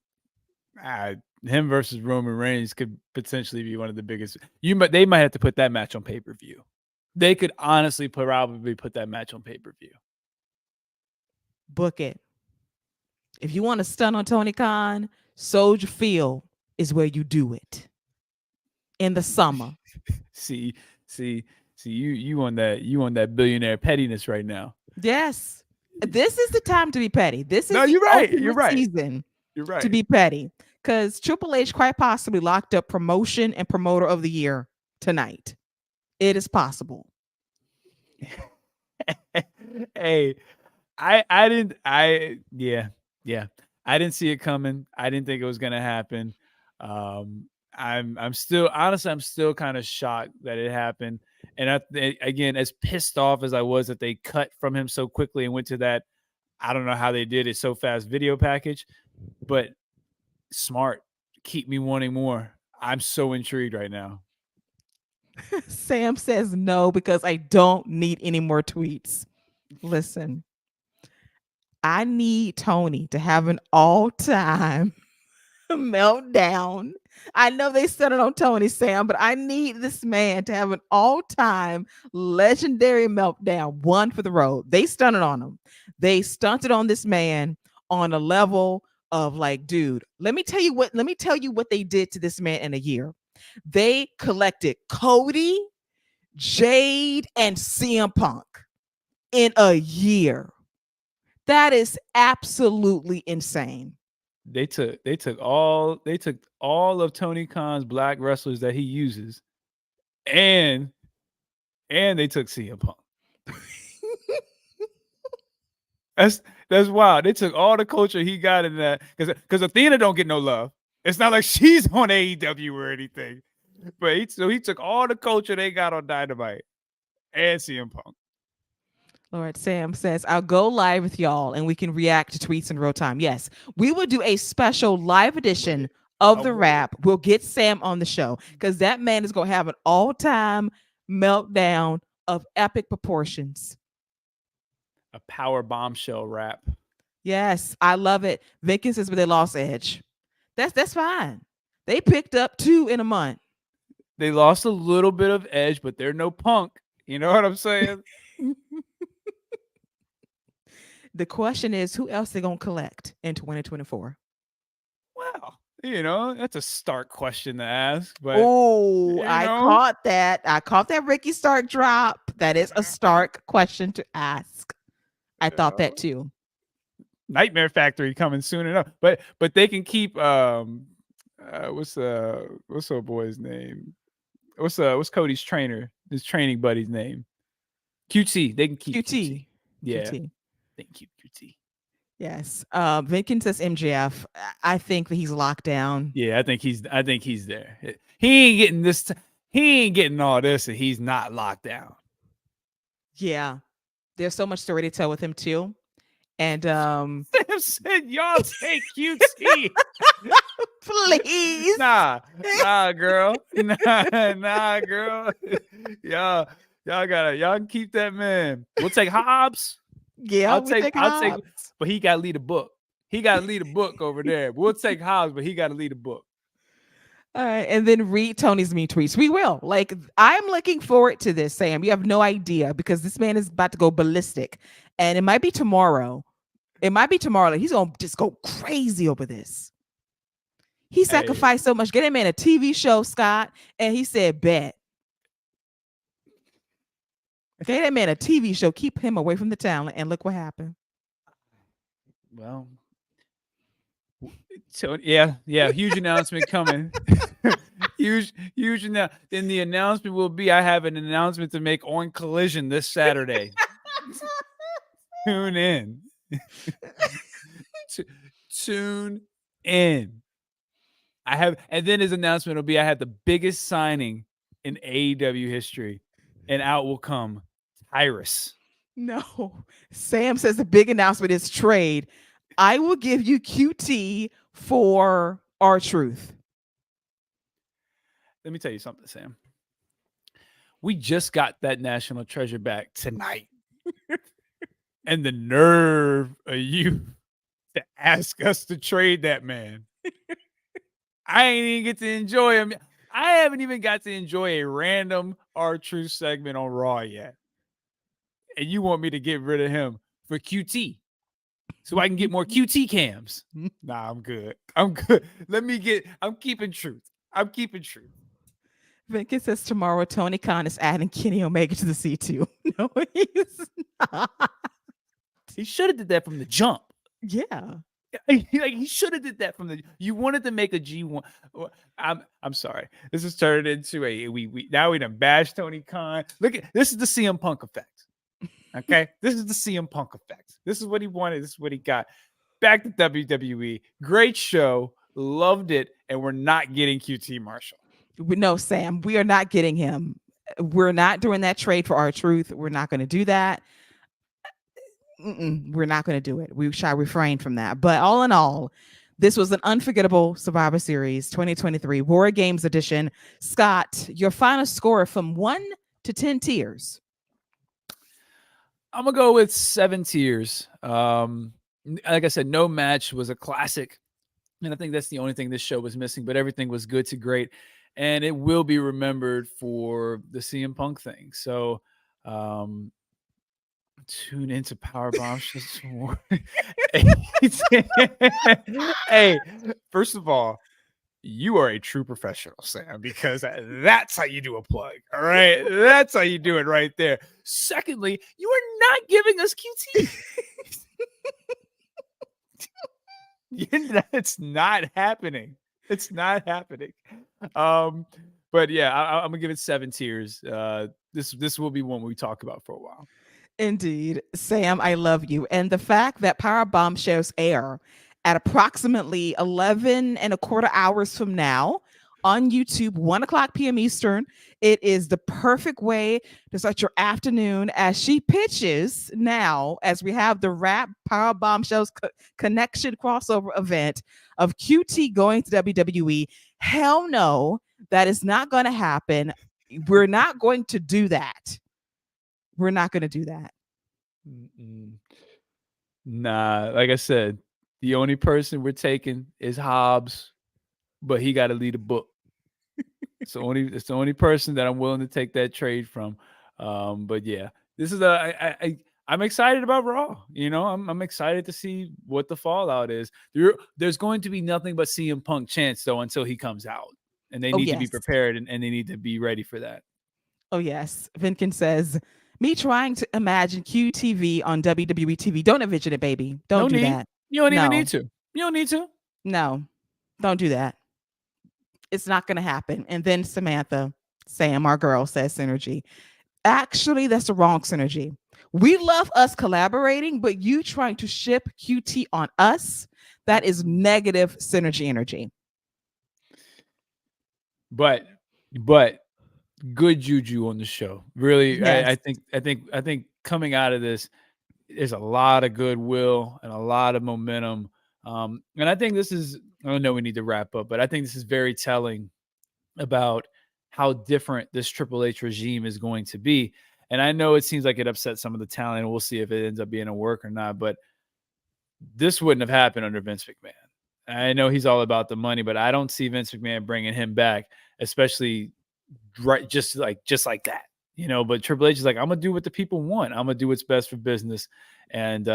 him versus Roman Reigns could potentially be one of the biggest. They might have to put that match on pay-per-view. They could honestly probably put that match on pay-per-view. Book it. If you want to stun on Tony Khan, Soldier Field is where you do it. In the summer. see, you on that billionaire pettiness right now. Yes. This is the time to be petty. This is you're right. Season You're right. To be petty. Because Triple H quite possibly locked up promotion and promoter of the year tonight. It is possible. Hey, I didn't see it coming. I didn't think it was gonna happen. I'm still kind of shocked that it happened. And again, as pissed off as I was that they cut from him so quickly and went to that, I don't know how they did it so fast video package, but smart. Keep me wanting more. I'm so intrigued right now. Sam says no because I don't need any more tweets. Listen, I need Tony to have an all-time meltdown. I know they said it on Tony, Sam, but I need this man to have an all-time legendary meltdown, one for the road. They stunted on him. They stunted on this man on a level of like, dude, let me tell you what they did to this man in a year. They collected Cody, Jade, and CM Punk in a year. That is absolutely insane. They took all of Tony Khan's black wrestlers that he uses, and they took CM Punk. That's wild. They took all the culture he got in that, because Athena don't get no love. It's not like she's on AEW or anything. But he took all the culture they got on Dynamite and CM Punk. Lord Sam says, I'll go live with y'all and we can react to tweets in real time. Yes, we will do a special live edition of the rap. We'll get Sam on the show because that man is going to have an all-time meltdown of epic proportions. A power bombshell rap. Yes, I love it. Vicky says, but they lost Edge. That's fine. They picked up 2 in a month. They lost a little bit of edge, but they're no Punk. You know what I'm saying? The question is, who else they gonna collect in 2024? Well, that's a Stark question to ask. But I caught that. I caught that Ricky Stark drop. That is a Stark question to ask. I thought that too. Nightmare Factory coming soon enough. But they can keep what's old boy's name? What's Cody's trainer? His training buddy's name? QT. They can keep QT. Yeah. QT. They can keep QT. Yes. Vinkin says MJF. I think that he's locked down. Yeah, I think he's there. He ain't getting this. He ain't getting all this, and he's not locked down. Yeah. There's so much story to tell with him too. And Sam said, "Y'all take QT, please." Nah, girl. Nah, girl. y'all can keep that man. We'll take Hobbs. Yeah, I'll take, but he got to lead a book. He got to lead a book over there. We'll take Hobbs, but he got to lead a book. All right, and then read Tony's mean tweets. We will. Like, I'm looking forward to this, Sam. You have no idea because this man is about to go ballistic, and it might be tomorrow. Like, he's gonna just go crazy over this. He sacrificed so much. Get him in a TV show, Scott, and he said, "Bet." Get that man a TV show. Keep him away from the talent, and look what happened. Well. So yeah, huge announcement coming. huge announcement. Then the announcement will be: I have an announcement to make on Collision this Saturday. Tune in. Tune in. And then his announcement will be: I have the biggest signing in AEW history, and out will come Tyrus. No, Sam says the big announcement is trade. I will give you QT for R-Truth. Let me tell you something, Sam. We just got that national treasure back tonight. And the nerve of you to ask us to trade that man. I ain't even get to enjoy him. I haven't even got to enjoy a random R-Truth segment on Raw yet. And you want me to get rid of him for QT? So I can get more QT cams. Nah, I'm good. I'm keeping truth. Vicky says tomorrow Tony Khan is adding Kenny Omega to the C2. No, he's not. He should have did that from the jump. Yeah. He should have did that from the. You wanted to make a G1. I'm sorry. This has turned into a we now we done bashed Tony Khan. Look at this is the CM Punk effect. Okay, this is the CM Punk effect. This is what he wanted. This is what he got. Back to WWE. Great show. Loved it. And we're not getting QT Marshall. No, Sam, we are not getting him. We're not doing that trade for R-Truth. We're not going to do that. We're not going to do it. We shall refrain from that. But all in all, this was an unforgettable Survivor Series 2023 War Games edition. Scott, your final score from 1 to 10 tiers. I'm going to go with 7 tiers. Like I said, no match was a classic. And I think that's the only thing this show was missing, but everything was good to great. And it will be remembered for the CM Punk thing. So tune into Powerbomb. Hey, first of all, you are a true professional, Sam, because that's how you do a plug. All right. That's how you do it right there. Secondly, you are not giving us QT. It's not happening. It's not happening. But yeah, I'm gonna give it 7 tiers. This will be one we talk about for a while. Indeed. Sam, I love you. And the fact that Powerbomb shows air at approximately 11 and a quarter hours from now on YouTube, 1 o'clock p.m. Eastern. It is the perfect way to start your afternoon as she pitches now, as we have the Rap Power Bombshells Connection crossover event of QT going to WWE. Hell no, that is not going to happen. We're not going to do that. We're not going to do that. Mm-mm. Nah, like I said, the only person we're taking is Hobbs, but he got to lead a book. It's the only person that I'm willing to take that trade from. But yeah, this is I'm excited about Raw. You know, I'm excited to see what the fallout is. There's going to be nothing but CM Punk chance though until he comes out, and they Oh, need to be yes. prepared and they need to be ready for that. Oh, yes. Vinkin says, me trying to imagine QTV on WWE TV. Don't envision it, baby. Don't No do need. that. You don't even No, need to. You don't need to. no, don't do that. It's not going to happen. And then Samantha, Sam, our girl, says synergy. Actually, that's the wrong synergy. We love us collaborating, but you trying to ship QT on us, that is negative synergy energy. But good juju on the show. Really, Yes. I think coming out of this, there's a lot of goodwill and a lot of momentum. And I think this is, I know we need to wrap up, but I think this is very telling about how different this Triple H regime is going to be. And I know it seems like it upset some of the talent, and we'll see if it ends up being a work or not. But this wouldn't have happened under Vince McMahon. I know he's all about the money, but I don't see Vince McMahon bringing him back, especially right just like that, you know. But Triple H is like, I'm gonna do what the people want. I'm gonna do what's best for business. And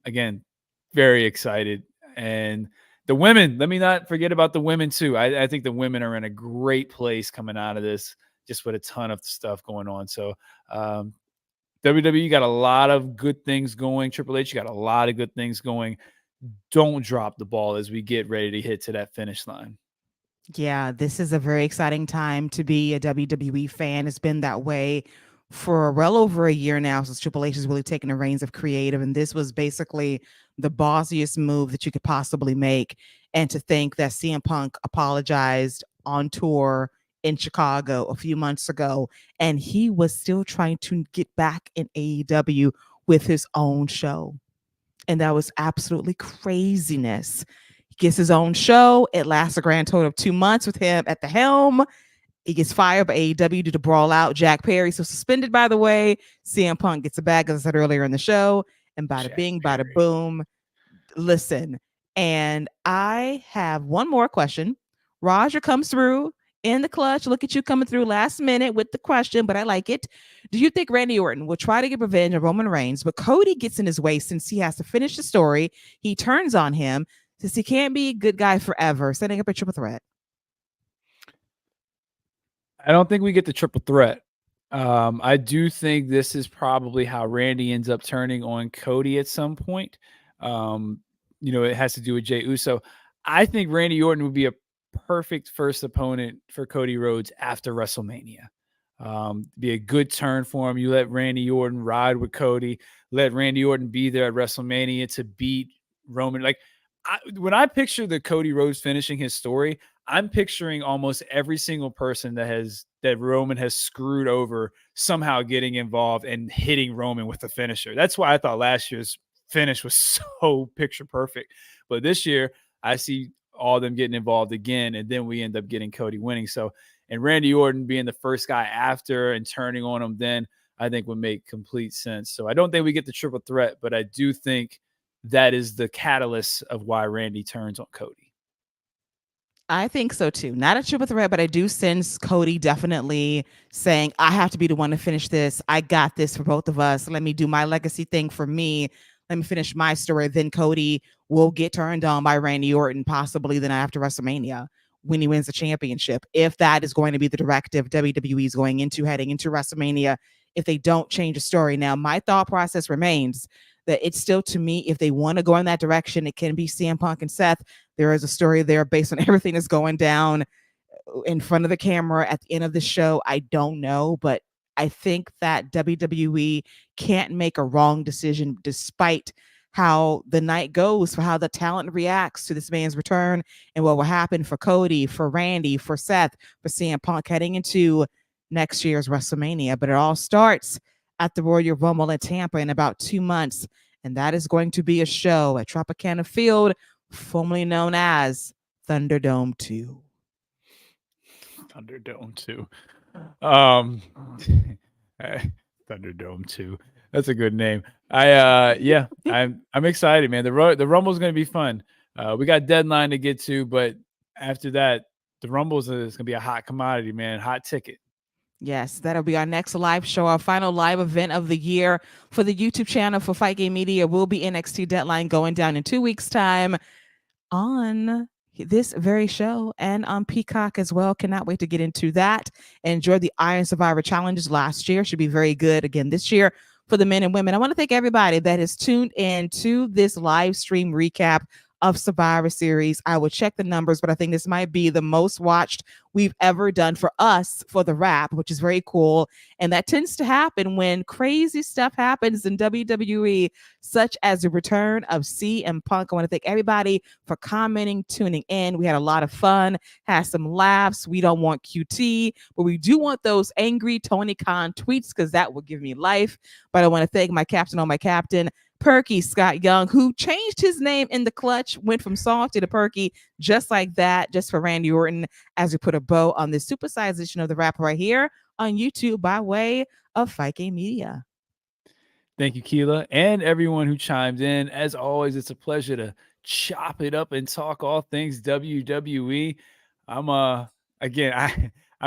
again, very excited. And the women, let me not forget about the women too. I think the women are in a great place coming out of this, just with a ton of stuff going on. So WWE got a lot of good things going. Triple H, you got a lot of good things going. Don't drop the ball as we get ready to hit to that finish line. Yeah, this is a very exciting time to be a WWE fan. It's been that way for well over a year now since Triple H has really taken the reins of creative. And this was basically the bossiest move that you could possibly make. And to think that CM Punk apologized on tour in Chicago a few months ago, and he was still trying to get back in AEW with his own show. And that was absolutely craziness. He gets his own show. It lasts a grand total of 2 months with him at the helm. He gets fired by AEW due to brawl out Jack Perry. So suspended, by the way. CM Punk gets a bag, as I said earlier in the show. And bada Jack bing, bada Perry. boom. Listen, and I have one more question. Roger comes through in the clutch. Look at you coming through last minute with the question, but I like it. Do you think Randy Orton will try to get revenge on Roman Reigns, but Cody gets in his way since he has to finish the story? He turns on him since he can't be a good guy forever, setting up a triple threat. I don't think we get the triple threat. I do think this is probably how Randy ends up turning on Cody at some point. You know, it has to do with Jey Uso. I think Randy Orton would be a perfect first opponent for Cody Rhodes after WrestleMania. Be a good turn for him. You let Randy Orton ride with Cody. Let Randy Orton be there at WrestleMania to beat Roman. Like, when I picture the Cody Rhodes finishing his story, I'm picturing almost every single person that Roman has screwed over somehow getting involved and hitting Roman with a finisher. That's why I thought last year's finish was so picture perfect. But this year, I see all of them getting involved again, and then we end up getting Cody winning. So, and Randy Orton being the first guy after and turning on him then, I think would make complete sense. So I don't think we get the triple threat, but I do think that is the catalyst of why Randy turns on Cody. I think so too. Not a triple threat, but I do sense Cody definitely saying, I have to be the one to finish this. I got this for both of us. Let me do my legacy thing for me. Let me finish my story. Then Cody will get turned on by Randy Orton, possibly then after WrestleMania when he wins the championship. If that is going to be the directive WWE is going into heading into WrestleMania, if they don't change the story. Now, my thought process remains that it's still, to me, if they want to go in that direction, it can be CM Punk and Seth. There is a story there based on everything that's going down in front of the camera at the end of the show. I don't know, but I think that WWE can't make a wrong decision despite how the night goes, for how the talent reacts to this man's return, and what will happen for Cody, for Randy, for Seth, for CM Punk heading into next year's WrestleMania. But it all starts at the Royal Rumble in Tampa in about 2 months. And that is going to be a show at Tropicana Field, formerly known as Thunderdome 2. Thunderdome 2. Um, Thunderdome 2. That's a good name. I'm excited, man. The Rumble's going to be fun. We got deadline to get to, but after that, the Rumbles is going to be a hot commodity, man. Hot ticket. Yes, that'll be our next live show. Our final live event of the year for the YouTube channel for Fight Game Media will be NXT Deadline, going down in 2 weeks' time on this very show and on Peacock as well. Cannot wait to get into that. Enjoy the Iron Survivor challenges last year. Should be very good again this year for the men and women. I want to thank everybody that has tuned in to this live stream recap of Survivor Series. I will check the numbers, but I think this might be the most watched we've ever done for us for the Wrap, which is very cool. And that tends to happen when crazy stuff happens in WWE, such as the return of CM Punk. I want to thank everybody for commenting, tuning in. We had a lot of fun, had some laughs. We don't want QT, but we do want those angry Tony Khan tweets, because that will give me life. But I want to thank my captain on my captain, Perky Scott Young, who changed his name in the clutch, went from Salty to Perky, just like that, just for Randy Orton, as we put a bow on this supersized edition of the Wrap right here on YouTube by way of Fight Game Media. Thank you, Keila, and everyone who chimed in. As always, it's a pleasure to chop it up and talk all things WWE. I'm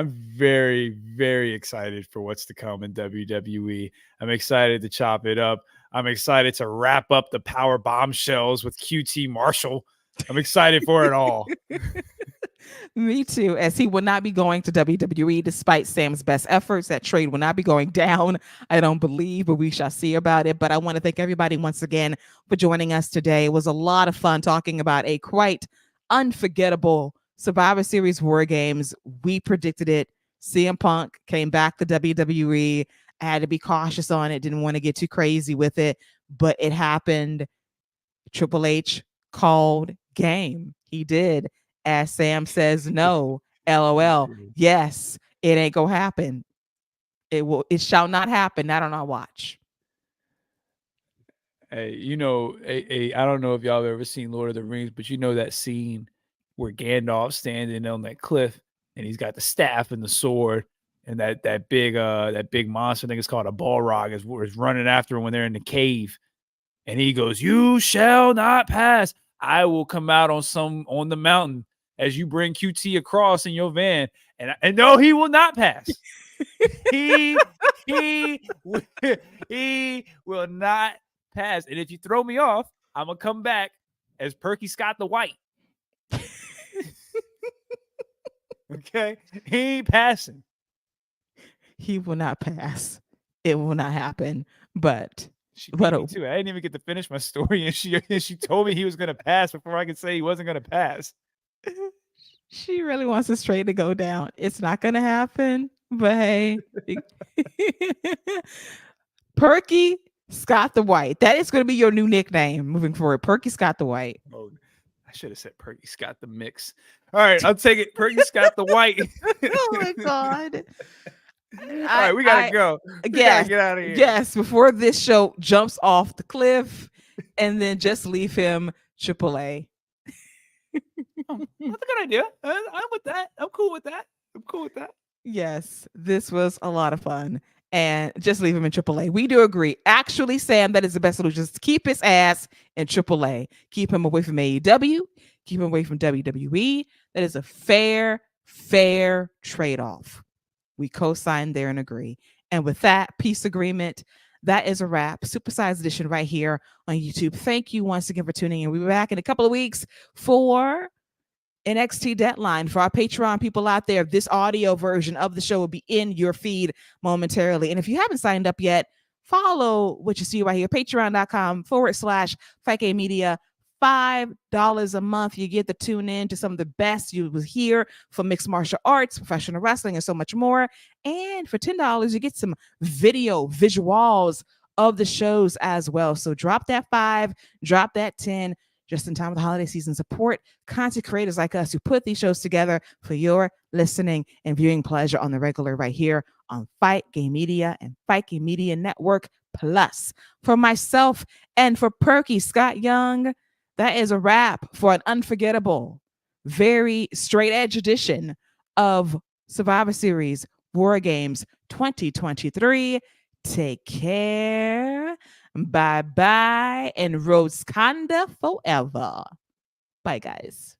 very, very excited for what's to come in WWE. I'm excited to chop it up. I'm excited to wrap up the power bombshells with QT Marshall. I'm excited for it all. Me too, as he will not be going to WWE despite Sam's best efforts. That trade will not be going down, I don't believe, but we shall see about it. But I want to thank everybody once again for joining us today. It was a lot of fun talking about a quite unforgettable Survivor Series War Games. We predicted it. CM Punk came back to WWE. I had to be cautious on it. Didn't want to get too crazy with it, but it happened. Triple H called game. He did. As Sam says, no, LOL. Yes, it ain't gonna happen. It shall not happen. Not on our watch. Hey, I don't know if y'all have ever seen Lord of the Rings, but you know that scene where Gandalf's standing on that cliff and he's got the staff and the sword, and that big monster, I think it's called a Balrog, is running after him when they're in the cave, and he goes, "You shall not pass. I will come out on the mountain as you bring QT across in your van." And no, he will not pass. he will not pass. And if you throw me off, I'm gonna come back as Perky Scott the White. Okay, he ain't passing. He will not pass. It will not happen. But she beat me too. I didn't even get to finish my story, and she told me he was gonna pass before I could say he wasn't gonna pass. She really wants this trade to go down. It's not gonna happen. But hey, Perky Scott the White. That is going to be your new nickname moving forward. Perky Scott the White. Oh, I should have said Perky Scott the Mix. All right, I'll take it. Perky Scott the White. Oh my God. All right, we gotta go. We gotta get out of here. Yes, before this show jumps off the cliff, and then just leave him AAA. That's a good idea. I'm with that. I'm cool with that. Yes, this was a lot of fun. And just leave him in AAA. We do agree. Actually, Sam, that is the best solution. Just keep his ass in AAA. Keep him away from AEW. Keep him away from WWE. That is a fair trade-off. We co-sign there and agree. And with that peace agreement, that is a wrap. Supersized edition right here on YouTube. Thank you once again for tuning in. We'll be back in a couple of weeks for NXT Deadline. For our Patreon people out there, this audio version of the show will be in your feed momentarily. And if you haven't signed up yet, follow what you see right here, patreon.com/FightGame Media. $5 a month. You get to tune in to some of the best you will hear from mixed martial arts, professional wrestling, and so much more. And for $10, you get some visuals of the shows as well. So drop that 5, drop that 10, just in time of the holiday season. Support content creators like us who put these shows together for your listening and viewing pleasure on the regular right here on Fight Game Media and Fight Game Media Network Plus. For myself and for Perky Scott Young, that is a wrap for an unforgettable, very straight edge edition of Survivor Series War Games 2023. Take care. Bye bye. And Rosconda forever. Bye, guys.